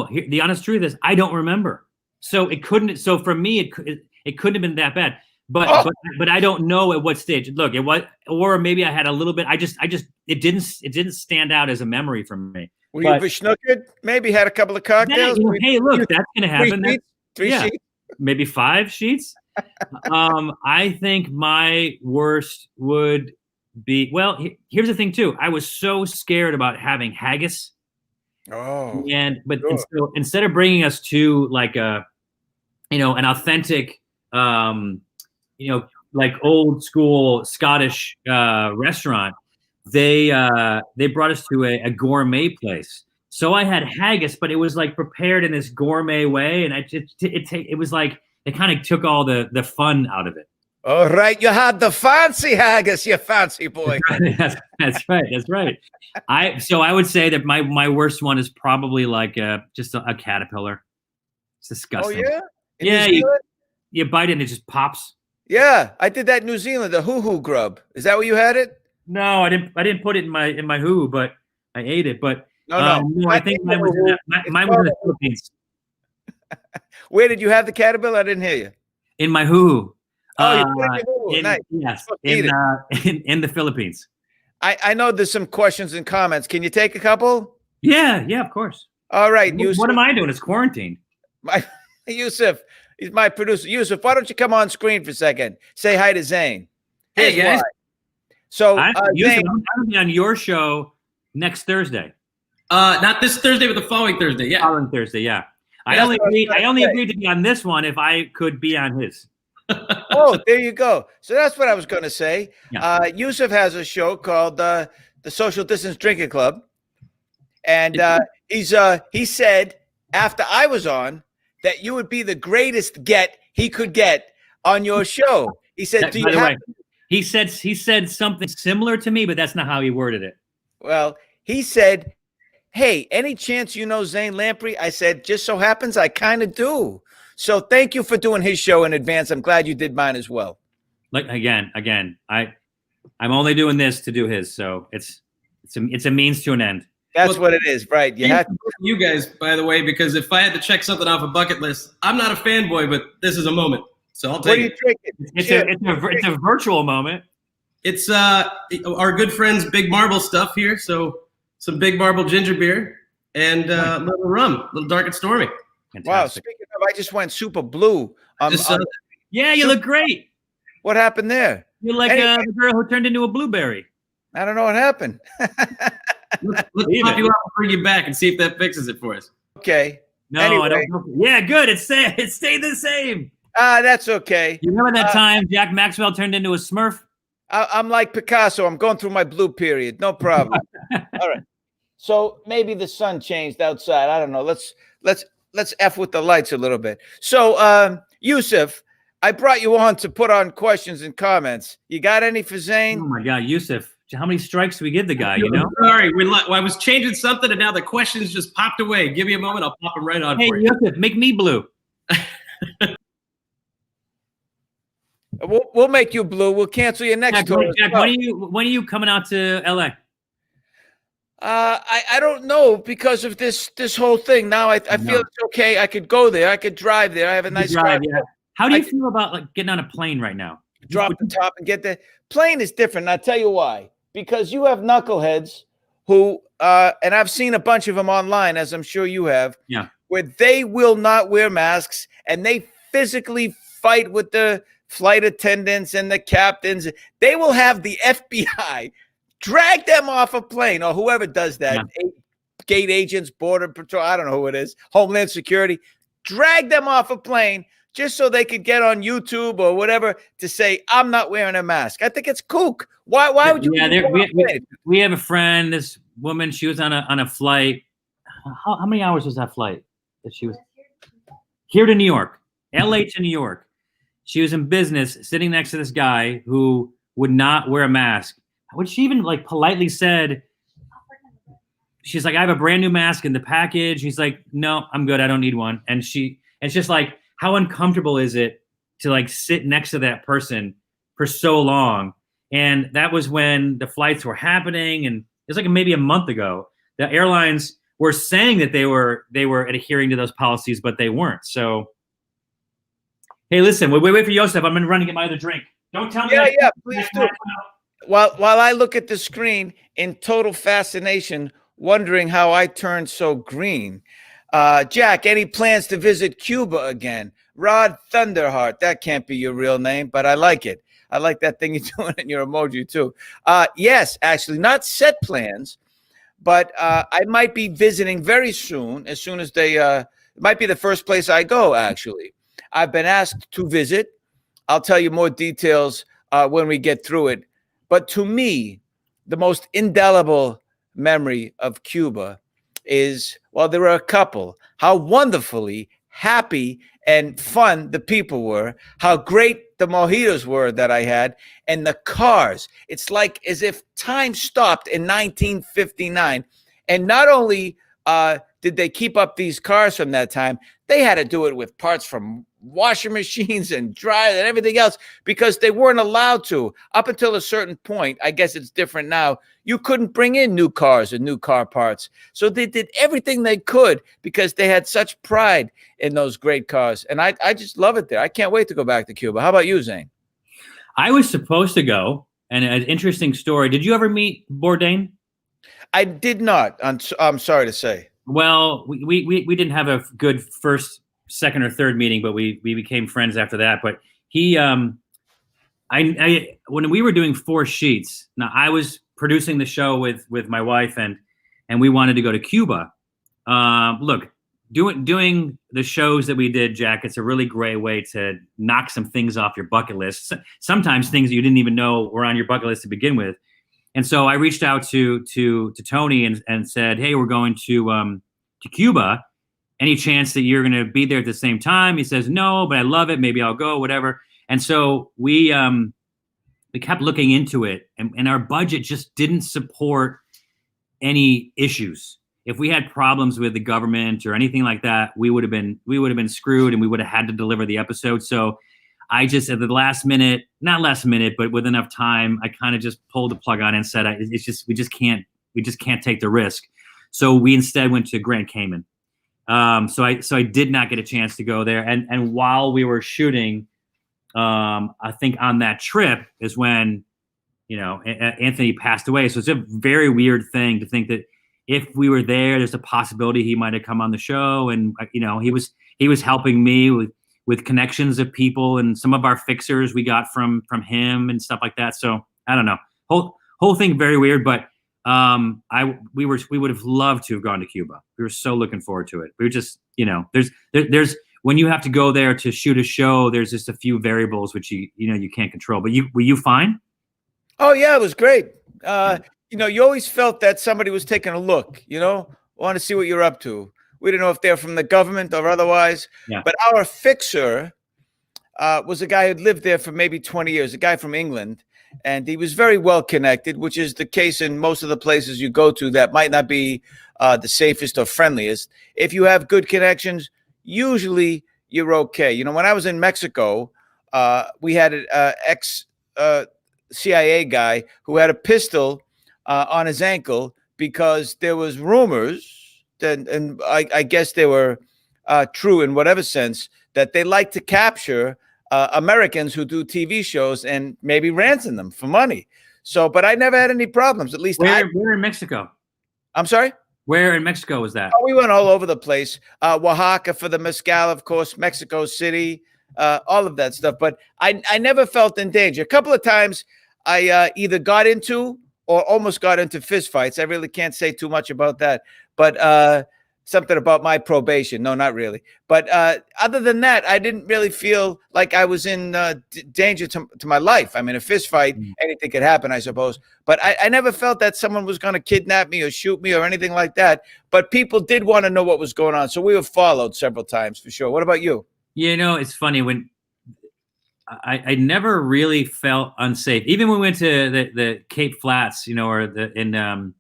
the honest truth is I don't remember. So it couldn't. So for me, it couldn't have been that bad. But I don't know at what stage. Look, it was, or maybe I had a little bit. It didn't stand out as a memory for me. Were you besnookered? Maybe had a couple of cocktails. Hey, look, that's gonna happen. Three sheets? Maybe 5 sheets. I think my worst would be. Well, here's the thing too. I was so scared about having haggis. Oh. So instead of bringing us to like an authentic, like old school Scottish restaurant, they brought us to a gourmet place. So I had haggis, but it was like prepared in this gourmet way, and it was like it kind of took all the fun out of it. All right, you had the fancy haggis, you fancy boy. That's right. I would say that my worst one is probably like just a caterpillar. It's disgusting. Oh yeah, you bite it and it just pops. Yeah, I did that in New Zealand, the hoo-hoo grub. Is that where you had it? No, I didn't put it in my hoo, but I ate it. But no, I think mine was in the Philippines. Where did you have the caterpillar? I didn't hear you. In my hoo. Oh, you put it in your hoo. Nice. Yes, in the Philippines. I know there's some questions and comments. Can you take a couple? Yeah, of course. All right, What am I doing? It's quarantine. Yusuf, he's my producer. Yusuf, why don't you come on screen for a second? Say hi to Zane. Hey, guys. So, Yusuf, I'm going to be on your show next Thursday. Not this Thursday, but the following Thursday. Yeah. Following Thursday, yeah. I only agreed to be on this one if I could be on his. Oh, there you go. So that's what I was going to say. Yeah. Yusuf has a show called the Social Distance Drinking Club. And he said after I was on that you would be the greatest get he could get on your show. He said, He said something similar to me, but that's not how he worded it. Well, he said, "Hey, any chance you know Zane Lamprey?" I said, "Just so happens I kind of do." So thank you for doing his show in advance. I'm glad you did mine as well. Like again, I'm only doing this to do his, so it's a means to an end. That's what it is, right? You guys, by the way, because if I had to check something off a bucket list, I'm not a fanboy, but this is a moment, so I'll take it. What are you drinking? It's a virtual moment. It's our good friends Big Marble stuff here, so some Big Marble ginger beer and a little rum, a little dark and stormy. Fantastic. Wow, speaking of, I just went super blue. Yeah, you look great. What happened there? You're like the girl who turned into a blueberry. I don't know what happened. Let's pop you out and bring you back and see if that fixes it for us. Okay. No, anyway. I don't know. Yeah, good. It stayed the same. That's okay. You remember that time Jack Maxwell turned into a Smurf? I'm like Picasso. I'm going through my blue period. No problem. All right. So maybe the sun changed outside. I don't know. Let's F with the lights a little bit. So, Yusuf, I brought you on to put on questions and comments. You got any for Zane? Oh my God, Yusuf. How many strikes do we give the guy, you know? Sorry, I was changing something and now the questions just popped away. Give me a moment, I'll pop them right on for you. Hey, Yusuf, make me blue. We'll make you blue. We'll cancel your next tour. Jack, when are you coming out to LA? I don't know because of this whole thing. Now I feel it's okay. I could go there. I could drive there. I have a nice car. Yeah. How do you feel about like getting on a plane right now? Drop the top and get there. Plane is different. And I'll tell you why. Because you have knuckleheads who, and I've seen a bunch of them online, as I'm sure you have, where they will not wear masks and they physically fight with the flight attendants and the captains. They will have the FBI drag them off a plane or whoever does that. Gate agents, Border Patrol, I don't know who it is, Homeland Security, drag them off a plane just so they could get on YouTube or whatever to say, I'm not wearing a mask. I think it's kook. Why would you? Yeah, we have a friend, this woman, she was on a flight. How many hours was that flight? That she was here to New York, LA to New York. She was in business sitting next to this guy who would not wear a mask. What she even like politely said, she's like, I have a brand new mask in the package. He's like, no, I'm good. I don't need one. And it's just like, how uncomfortable is it to like sit next to that person for so long? And that was when the flights were happening. And it was like maybe a month ago, the airlines were saying that they were adhering to those policies, but they weren't. So, hey, listen, wait for Yosef. I'm going to run and get my other drink. Don't tell me. Yeah, please do. While I look at the screen in total fascination, wondering how I turned so green. Jack, any plans to visit Cuba again? Rod Thunderheart. That can't be your real name, but I like it. I like that thing you're doing in your emoji too. Yes, actually, not set plans, but I might be visiting very soon. As soon as they, it might be the first place I go. Actually, I've been asked to visit. I'll tell you more details when we get through it. But to me, the most indelible memory of Cuba is, well, there were a couple, how wonderfully happy and fun the people were, how great the mojitos were that I had, and the cars. It's like as if time stopped in 1959. And not only did they keep up these cars from that time, they had to do it with parts from washing machines and dryers and everything else because they weren't allowed to. Up until a certain point, I guess it's different now, you couldn't bring in new cars and new car parts. So they did everything they could because they had such pride in those great cars. And I just love it there. I can't wait to go back to Cuba. How about you, Zane? I was supposed to go, and an interesting story. Did you ever meet Bourdain? I did not. I'm sorry to say. Well, we didn't have a good first, second, or third meeting, but we became friends after that. But he, when we were doing 4 Sheets, now I was producing the show with my wife, and we wanted to go to Cuba. Look, doing the shows that we did, Jack, it's a really great way to knock some things off your bucket list. Sometimes things you didn't even know were on your bucket list to begin with. And so I reached out to Tony and said, hey, we're going to Cuba. Any chance that you're going to be there at the same time? He says, no, but I love it. Maybe I'll go, whatever. And so we we kept looking into it, and our budget just didn't support any issues. If we had problems with the government or anything like that, we would have been screwed, and we would have had to deliver the episode. So I just, at the last minute, not last minute, but with enough time, I kind of just pulled the plug on it and said, we just can't take the risk. So we instead went to Grand Cayman. So I did not get a chance to go there. And while we were shooting, I think on that trip is when, Anthony passed away. So it's a very weird thing to think that if we were there, there's a possibility he might have come on the show. And, he was helping me with connections of people, and some of our fixers we got from him and stuff like that. So I don't know, whole thing very weird, but we would have loved to have gone to Cuba. We were so looking forward to it. We were just, there's when you have to go there to shoot a show, there's just a few variables which you can't control. But were you fine? Oh yeah, it was great. You always felt that somebody was taking a look, want to see what you're up to. We didn't know if they're from the government or otherwise. Yeah. But our fixer was a guy who'd lived there for maybe 20 years, a guy from England. And he was very well connected, which is the case in most of the places you go to that might not be the safest or friendliest. If you have good connections, usually you're okay. When I was in Mexico, we had an ex-CIA guy who had a pistol on his ankle because there was rumors, and I guess they were true in whatever sense, that they like to capture Americans who do TV shows and maybe ransom them for money. So, but I never had any problems. At least where in Mexico? I'm sorry? Where in Mexico was that? Oh, we went all over the place. Oaxaca for the mezcal, of course, Mexico City, all of that stuff. But I never felt in danger. A couple of times I either got into or almost got into fistfights. I really can't say too much about that. But something about my probation. No, not really. But other than that, I didn't really feel like I was in danger to my life. I mean, a fist fight, anything could happen, I suppose. But I never felt that someone was going to kidnap me or shoot me or anything like that. But people did want to know what was going on. So we were followed several times for sure. What about you? It's funny when I never really felt unsafe. Even when we went to the Cape Flats, or in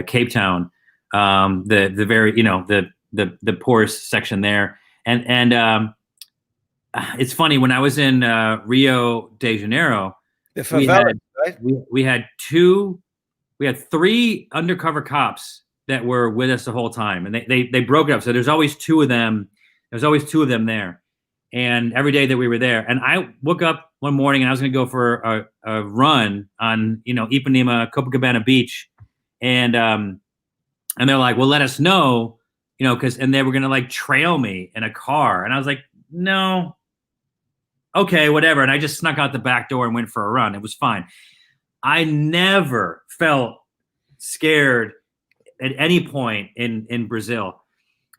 Cape Town, the very, the poorest section there. And it's funny, when I was in Rio de Janeiro, the favela, we had 3 undercover cops that were with us the whole time, and they broke it up. So there's always 2 of them. There's always 2 of them there. And every day that we were there, and I woke up one morning and I was going to go for a run on, Ipanema, Copacabana Beach. And they're like, well, let us know, and they were going to trail me in a car. And I was like, no, okay, whatever. And I just snuck out the back door and went for a run. It was fine. I never felt scared at any point in Brazil.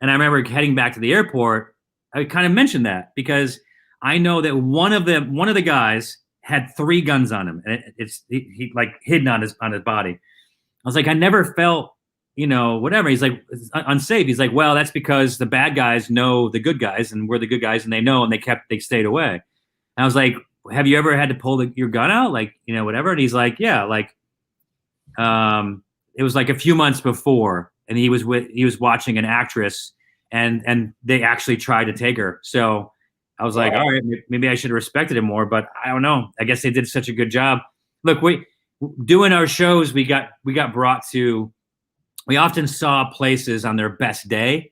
And I remember heading back to the airport, I kind of mentioned that because I know that one of the guys had 3 guns on him, and he hidden on his body. I was like, I never felt, whatever. He's like, it's unsafe. He's like, well, that's because the bad guys know the good guys, and we're the good guys, and they know, and they stayed away. And I was like, have you ever had to pull your gun out? Whatever. And he's like, yeah, it was a few months before, and he was watching an actress, and they actually tried to take her. So I was like, all right, maybe I should have respected him more, but I don't know. I guess they did such a good job. Look, doing our shows, we got brought to, we often saw places on their best day,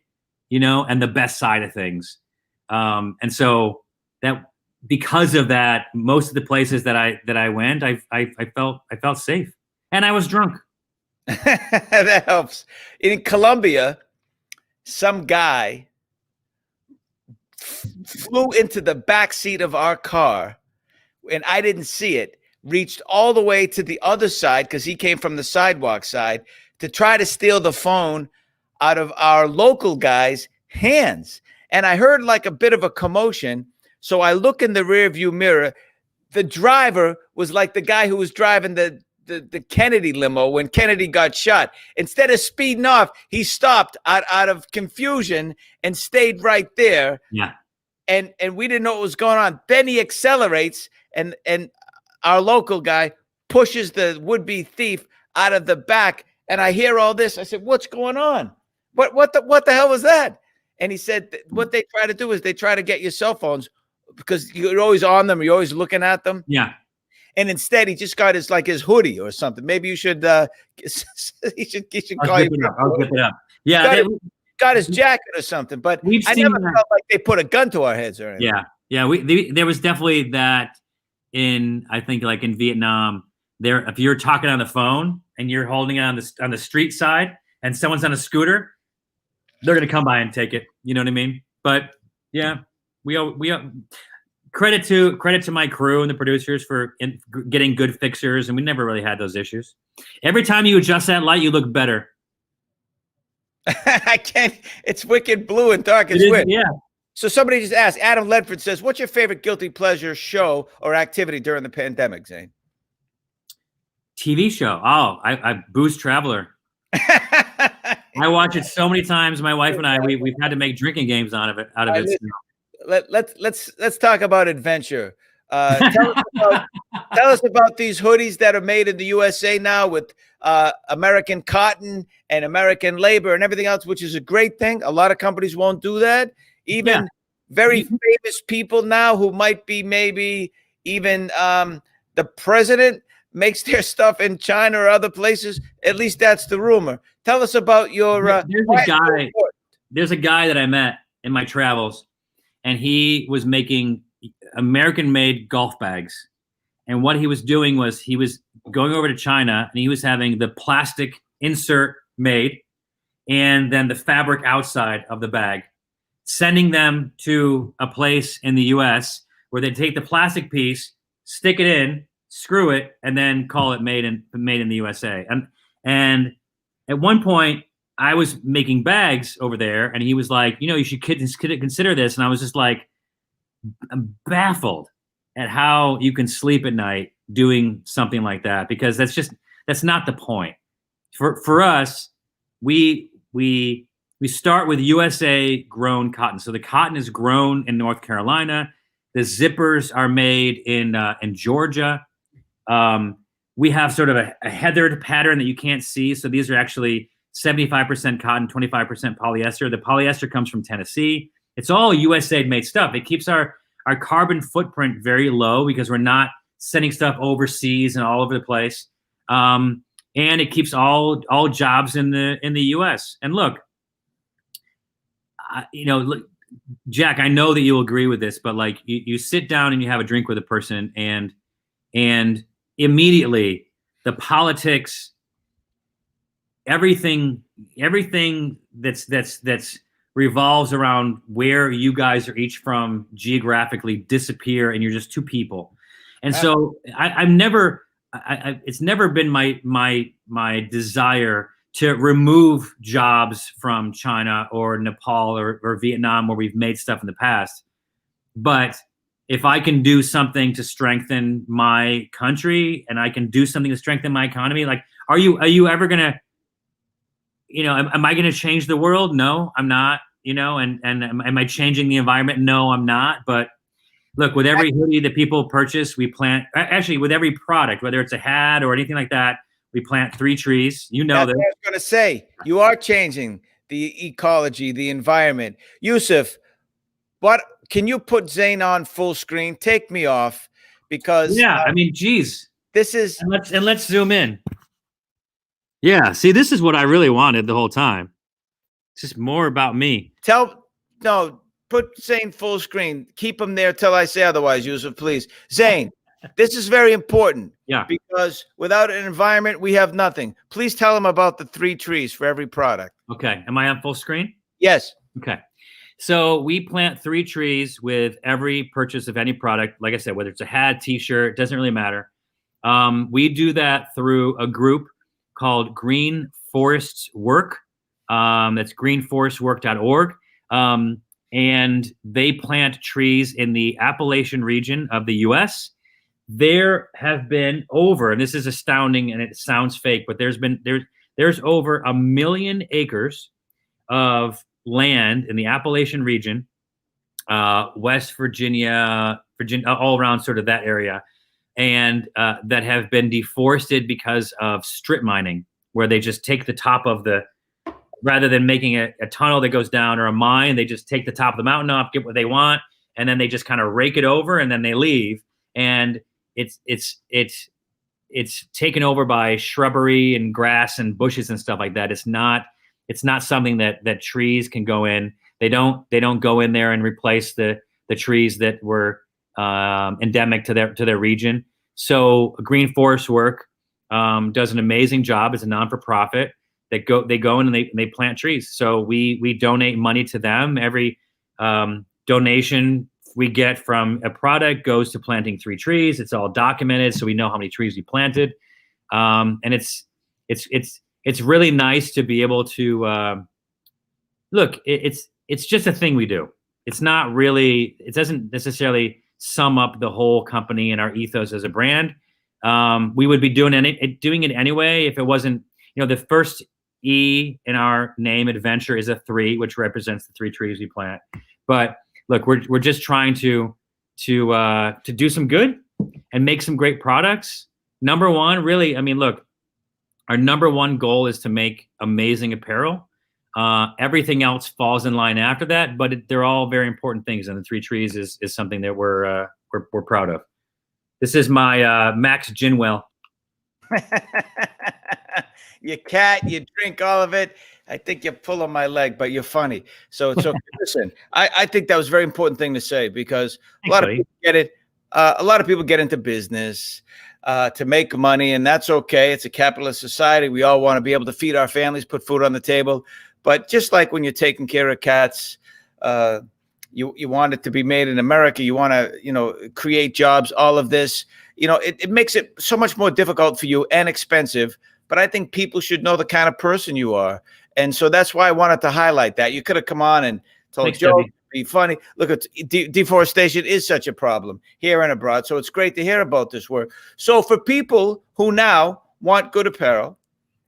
and the best side of things. And so that, because of that, most of the places that I went, I felt safe, and I was drunk. That helps. In Colombia, some guy flew into the back seat of our car, and I didn't see it, reached all the way to the other side because he came from the sidewalk side to try to steal the phone out of our local guy's hands. And I heard a bit of a commotion. So I look in the rearview mirror. The driver was like the guy who was driving the Kennedy limo when Kennedy got shot. Instead of speeding off, he stopped out of confusion and stayed right there. Yeah. and we didn't know what was going on. Then he accelerates, and our local guy pushes the would-be thief out of the back, and I hear all this. I said, "What's going on? What the hell was that?" And he said, "What they try to do is they try to get your cell phones because you're always on them, you're always looking at them." Yeah. And instead, he just got his hoodie or something. Maybe you should he should call you. I'll get it up. Yeah, got his jacket or something. But I never felt like they put a gun to our heads or anything. Yeah. There was definitely that I think like in Vietnam. There, if you're talking on the phone and you're holding it on the street side, and someone's on a scooter, they're gonna come by and take it. You know what I mean? But yeah, we credit to my crew and the producers for getting good fixers, and we never really had those issues. Every time you adjust that light, you look better. I can't. It's wicked blue and dark. It's weird. Yeah. So somebody just asked. Adam Ledford says, "What's your favorite guilty pleasure show or activity during the pandemic, Zane?" TV show. Oh, I Booze Traveler. I watch it so many times. My wife and I, we've had to make drinking games out of it. Let's talk about adventure. Tell us about these hoodies that are made in the USA now with American cotton and American labor and everything else, which is a great thing. A lot of companies won't do that. Even very famous people now who might be maybe even the president makes their stuff in China or other places. At least that's the rumor. Tell us about your. There's a guy that I met in my travels, and he was making American-made golf bags. And what he was doing was he was going over to China, and he was having the plastic insert made, and then the fabric outside of the bag, sending them to a place in the U.S. where they take the plastic piece, stick it in, screw it, and then call it made in the USA. And at one point, I was making bags over there, and he was like, you should consider this. And I was just like, I'm baffled at how you can sleep at night doing something like that, because that's not the point. For us, we start with USA grown cotton. So the cotton is grown in North Carolina. The zippers are made in Georgia. We have sort of a heathered pattern that you can't see. So these are actually 75% cotton, 25% polyester. The polyester comes from Tennessee. It's all USA made stuff. It keeps our carbon footprint very low because we're not sending stuff overseas and all over the place. And it keeps all jobs in the US. And look, Jack, I know that you'll agree with this, but like you sit down and you have a drink with a person, and immediately the politics, everything that's revolves around where you guys are each from geographically disappear, and you're just two people. And so it's never been my desire to remove jobs from China or Nepal or Vietnam where we've made stuff in the past. But if I can do something to strengthen my country, and I can do something to strengthen my economy, like, are you ever gonna, am I gonna change the world? No, I'm not. And am I changing the environment? No, I'm not. But look, with every hoodie that people purchase, we plant. Actually, with every product, whether it's a hat or anything like that, we plant 3 trees. That's what I was going to say. You are changing the ecology, the environment. Yusuf, what can you put Zane on full screen? Take me off, because geez, this is and let's zoom in. Yeah, see, this is what I really wanted the whole time. It's just more about me. Put Zane full screen. Keep him there till I say otherwise, Yusuf, please. Zane, this is very important. Yeah. Because without an environment, we have nothing. Please tell him about the 3 trees for every product. Okay. Am I on full screen? Yes. Okay. So we plant 3 trees with every purchase of any product. Like I said, whether it's a hat, t-shirt, doesn't really matter. We do that through a group called Green Forests Work. That's greenforestwork.org. And they plant trees in the Appalachian region of the U.S. There have been over, and this is astounding and it sounds fake, but there's over 1 million acres of land in the Appalachian region West Virginia, all around sort of that area, and that have been deforested because of strip mining, where they just take the top of rather than making a tunnel that goes down or a mine, they just take the top of the mountain off, get what they want, and then they just kind of rake it over and then they leave. And it's taken over by shrubbery and grass and bushes and stuff like that. It's not something that trees can go in. They don't go in there and replace the trees that were endemic to their region. So Green Forest Work does an amazing job as a non-for-profit. They go in and they plant trees. So we donate money to them. Every donation we get from a product goes to planting 3 trees. It's all documented, so we know how many trees we planted. And it's really nice to be able to look. It's just a thing we do. It's not really. It doesn't necessarily sum up the whole company and our ethos as a brand. We would be doing it anyway if it wasn't. The first E in our name, Adventure, is a 3, which represents the 3 trees we plant. But look, we're just trying to do some good and make some great products. Number one, really, look, our number one goal is to make amazing apparel. Everything else falls in line after that, but they're all very important things. And the 3 trees is something that we're proud of. This is my Max Ginwell. You cat, you drink all of it. I think you're pulling my leg, but you're funny. So it's okay. Listen, I think that was a very important thing to say because a lot of people get it. A lot of people get into business to make money, and that's okay. It's a capitalist society. We all want to be able to feed our families, put food on the table. But just like when you're taking care of cats, you want it to be made in America. You want to, create jobs. All of this, it makes it so much more difficult for you and expensive. But I think people should know the kind of person you are. And so that's why I wanted to highlight that. You could have come on and told Joe to be funny. Look, deforestation is such a problem here and abroad. So it's great to hear about this work. So for people who now want good apparel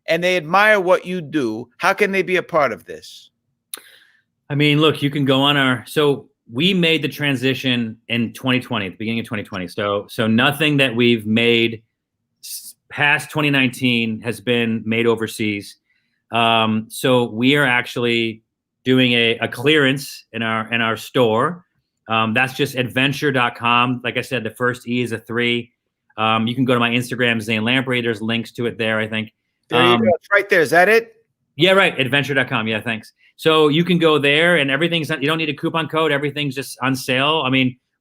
and they admire what you do, how can they be a part of this? Look, you can go on so we made the transition in 2020, at the beginning of 2020. So nothing that we've made past 2019 has been made overseas. So we are actually doing a clearance in our store. That's just adventure.com. Like I said, the first E is a 3. You can go to my Instagram, Zane Lamprey. There's links to it there, I think. There you go. It's right there. Is that it? Yeah, right. Adventure.com. Yeah, thanks. So you can go there and you don't need a coupon code. Everything's just on sale.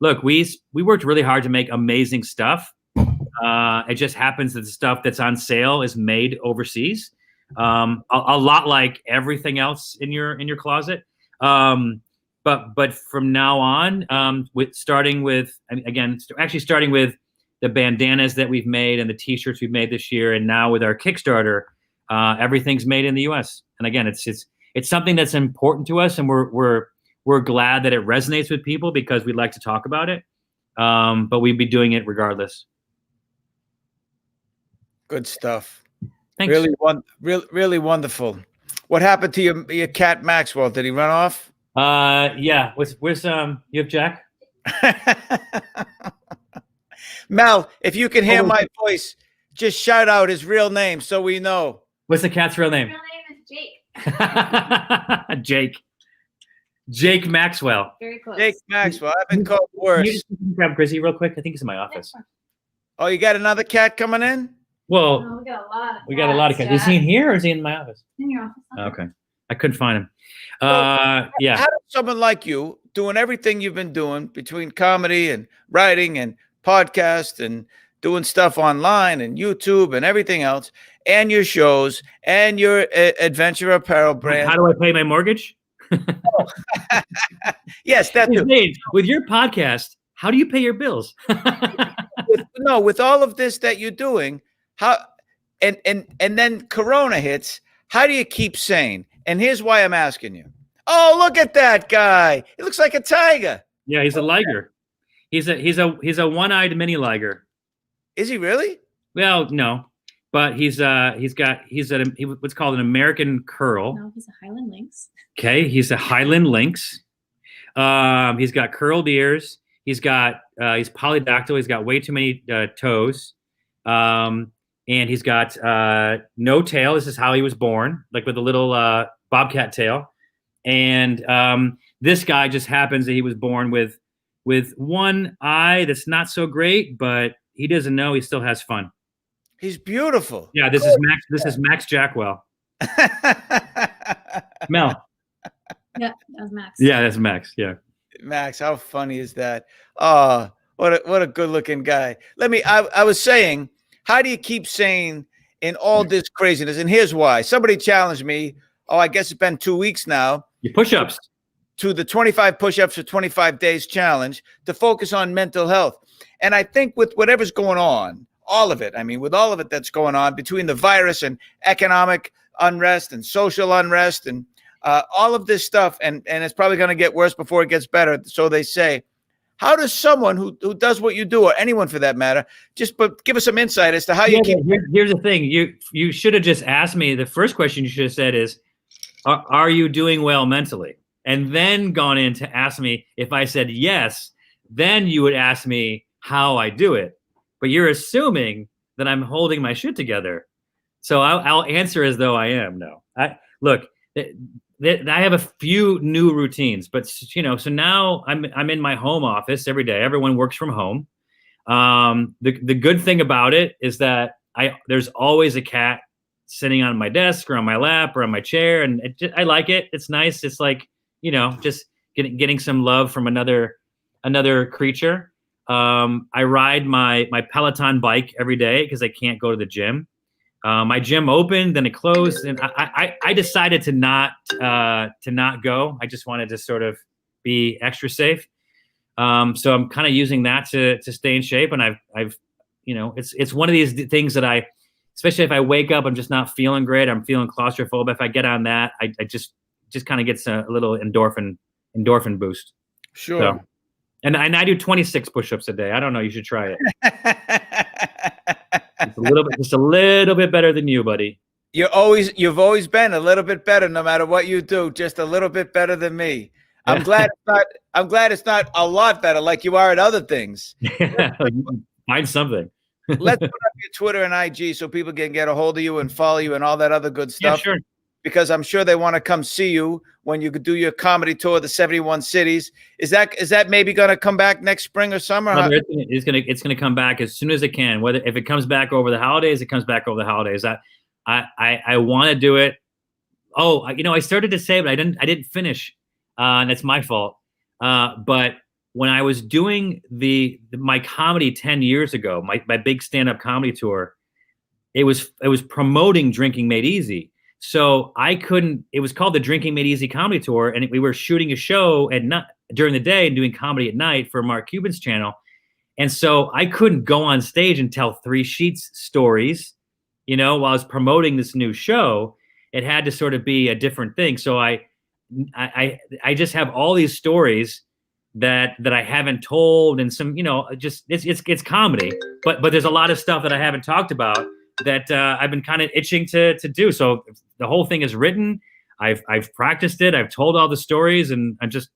Look, we worked really hard to make amazing stuff. It just happens that the stuff that's on sale is made overseas. A lot like everything else in your closet. But from now on, starting with the bandanas that we've made and the T-shirts we've made this year, and now with our Kickstarter, everything's made in the U.S. And again, it's something that's important to us, and we're glad that it resonates with people because we'd like to talk about it. But we'd be doing it regardless. Good stuff. Thanks. Really wonderful. What happened to your cat Maxwell? Did he run off? Yeah. Where's you have Jack? Mel, if you can hear my voice, just shout out his real name so we know. What's the cat's real name? His real name is Jake. Jake Maxwell. Very close. Jake Maxwell. I've been called worse. Can you just grab Grizzy real quick? I think he's in my office. Oh, you got another cat coming in? Well, we got a lot of cats. Is he in here or is he in my office? In your office. Okay. I couldn't find him. Yeah. How does someone like you, doing everything you've been doing between comedy and writing and podcast and doing stuff online and YouTube and everything else, and your shows and your adventure apparel brand. How do I pay my mortgage? Yes, that too. With your podcast, how do you pay your bills? with all of this that you're doing, how and then Corona hits, how do you keep sane? And here's why I'm asking you. Oh, look at that guy. He looks like a tiger. Yeah, he's a liger. He's a one-eyed mini liger. Is he really? Well, no. But he's what's called an American curl. No, he's a Highland Lynx. Okay, he's a Highland Lynx. He's got curled ears. He's polydactyl. He's got way too many toes. And he's got no tail. This is how he was born, like with a little bobcat tail. And this guy just happens that he was born with one eye that's not so great, but he doesn't know he still has fun. He's beautiful. Yeah, this is Max. This is Max Jackwell. Mel. Yeah, that was Max. Yeah, that's Max. Yeah. Max, how funny is that? Oh, what a good looking guy. I was saying, how do you keep sane in all this craziness? And here's why. Somebody challenged me. Oh, I guess it's been 2 weeks now. Your push-ups. To the 25 push-ups for 25 days challenge to focus on mental health. And I think with whatever's going on, all of it, I mean, with all of it that's going on between the virus and economic unrest and social unrest and all of this stuff, and it's probably going to get worse before it gets better, so they say. How does someone who does what you do, or anyone for that matter, but give us some insight as to how you keep... Here's the thing. You should have just asked me, the first question you should have said is, are you doing well mentally? And then gone in to ask me if I said yes, then you would ask me how I do it. But you're assuming that I'm holding my shit together. So I'll answer as though I am. No. Look, I have a few new routines, but so now I'm in my home office every day. Everyone works from home. The good thing about it is that there's always a cat sitting on my desk or on my lap or on my chair, and I like it. It's nice. It's like, just getting some love from another creature. I ride my Peloton bike every day because I can't go to the gym. My gym opened, then it closed, and I decided to not go. I just wanted to sort of be extra safe. So I'm kind of using that to stay in shape. And I've it's one of these things that especially if I wake up, I'm just not feeling great. I'm feeling claustrophobic. If I get on that, I just kind of gets a little endorphin boost. Sure. So, and I do 26 push-ups a day. I don't know. You should try it. Just a little bit better than you, buddy. You've always been a little bit better, no matter what you do. Just a little bit better than me. I'm glad it's not a lot better like you are at other things. Find something. Let's put up your Twitter and IG so people can get a hold of you and follow you and all that other good stuff. Yeah, sure. Because I'm sure they want to come see you when you could do your comedy tour of the 71 cities. Is that maybe going to come back next spring or summer? It's gonna come back as soon as it can. If it comes back over the holidays, it comes back over the holidays. I want to do it. Oh, I started to say, but I didn't finish, and that's my fault. But when I was doing my comedy 10 years ago, my big stand-up comedy tour, it was promoting Drinking Made Easy. So it was called the Drinking Made Easy Comedy Tour, and we were shooting a show during the day and doing comedy at night for Mark Cuban's channel. And so I couldn't go on stage and tell 3 sheets stories, while I was promoting this new show. It had to sort of be a different thing. So I just have all these stories that I haven't told, and some, it's comedy, but there's a lot of stuff that I haven't talked about that I've been kind of itching to do. So the whole thing is written. I've practiced it. I've told all the stories, and I'm just,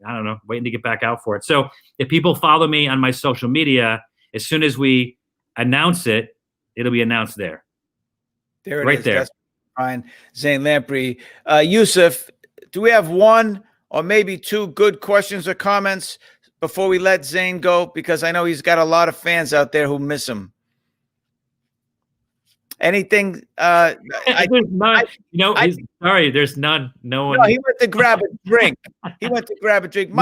I don't know, waiting to get back out for it. So if people follow me on my social media, as soon as we announce it, it'll be announced there. There it right is. there. That's fine. Zane Lamprey. Yusuf, do we have one or maybe 2 good questions or comments before we let Zane go? Because I know he's got a lot of fans out there who miss him. Anything? There's none. No one. No, he went to grab a drink. Michael, you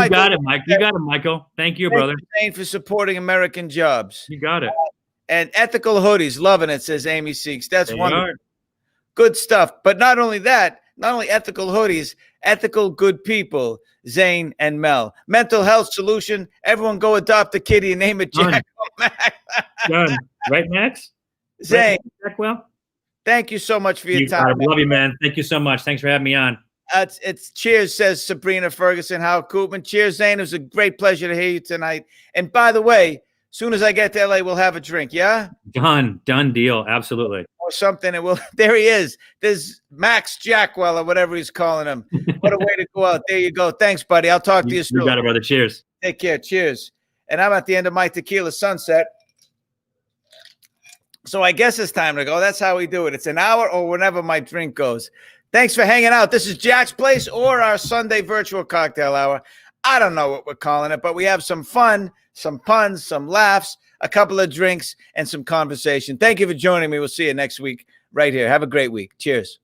got it, Mike. You got it, Michael. Thank you, brother. Thank you for supporting American jobs. You got it. And ethical hoodies, loving it, says Amy Seeks. That's wonderful. Are. Good stuff. But not only that, not only ethical hoodies, ethical good people, Zane and Mel. Mental health solution. Everyone go adopt a kitty and name it Jack. Done. Right, Max? Zane, Maxwell, thank you so much for your time. I love you, man. Thank you so much. Thanks for having me on. It's cheers, says Sabrina Ferguson. Hal Koopman. Cheers, Zane. It was a great pleasure to hear you tonight. And by the way, as soon as I get to LA, we'll have a drink. Yeah? Done deal. Absolutely. or something, and we'll. There he is. There's Max Jackwell or whatever he's calling him. What a way to go out. There you go. Thanks, buddy. I'll talk to you soon. You got it, brother. Cheers. Take care. Cheers. And I'm at the end of my Tequila Sunset. So I guess it's time to go. That's how we do it. It's an hour or whenever my drink goes. Thanks for hanging out. This is Jack's Place or our Sunday virtual cocktail hour. I don't know what we're calling it, but we have some fun, some puns, some laughs, a couple of drinks, and some conversation. Thank you for joining me. We'll see you next week right here. Have a great week. Cheers.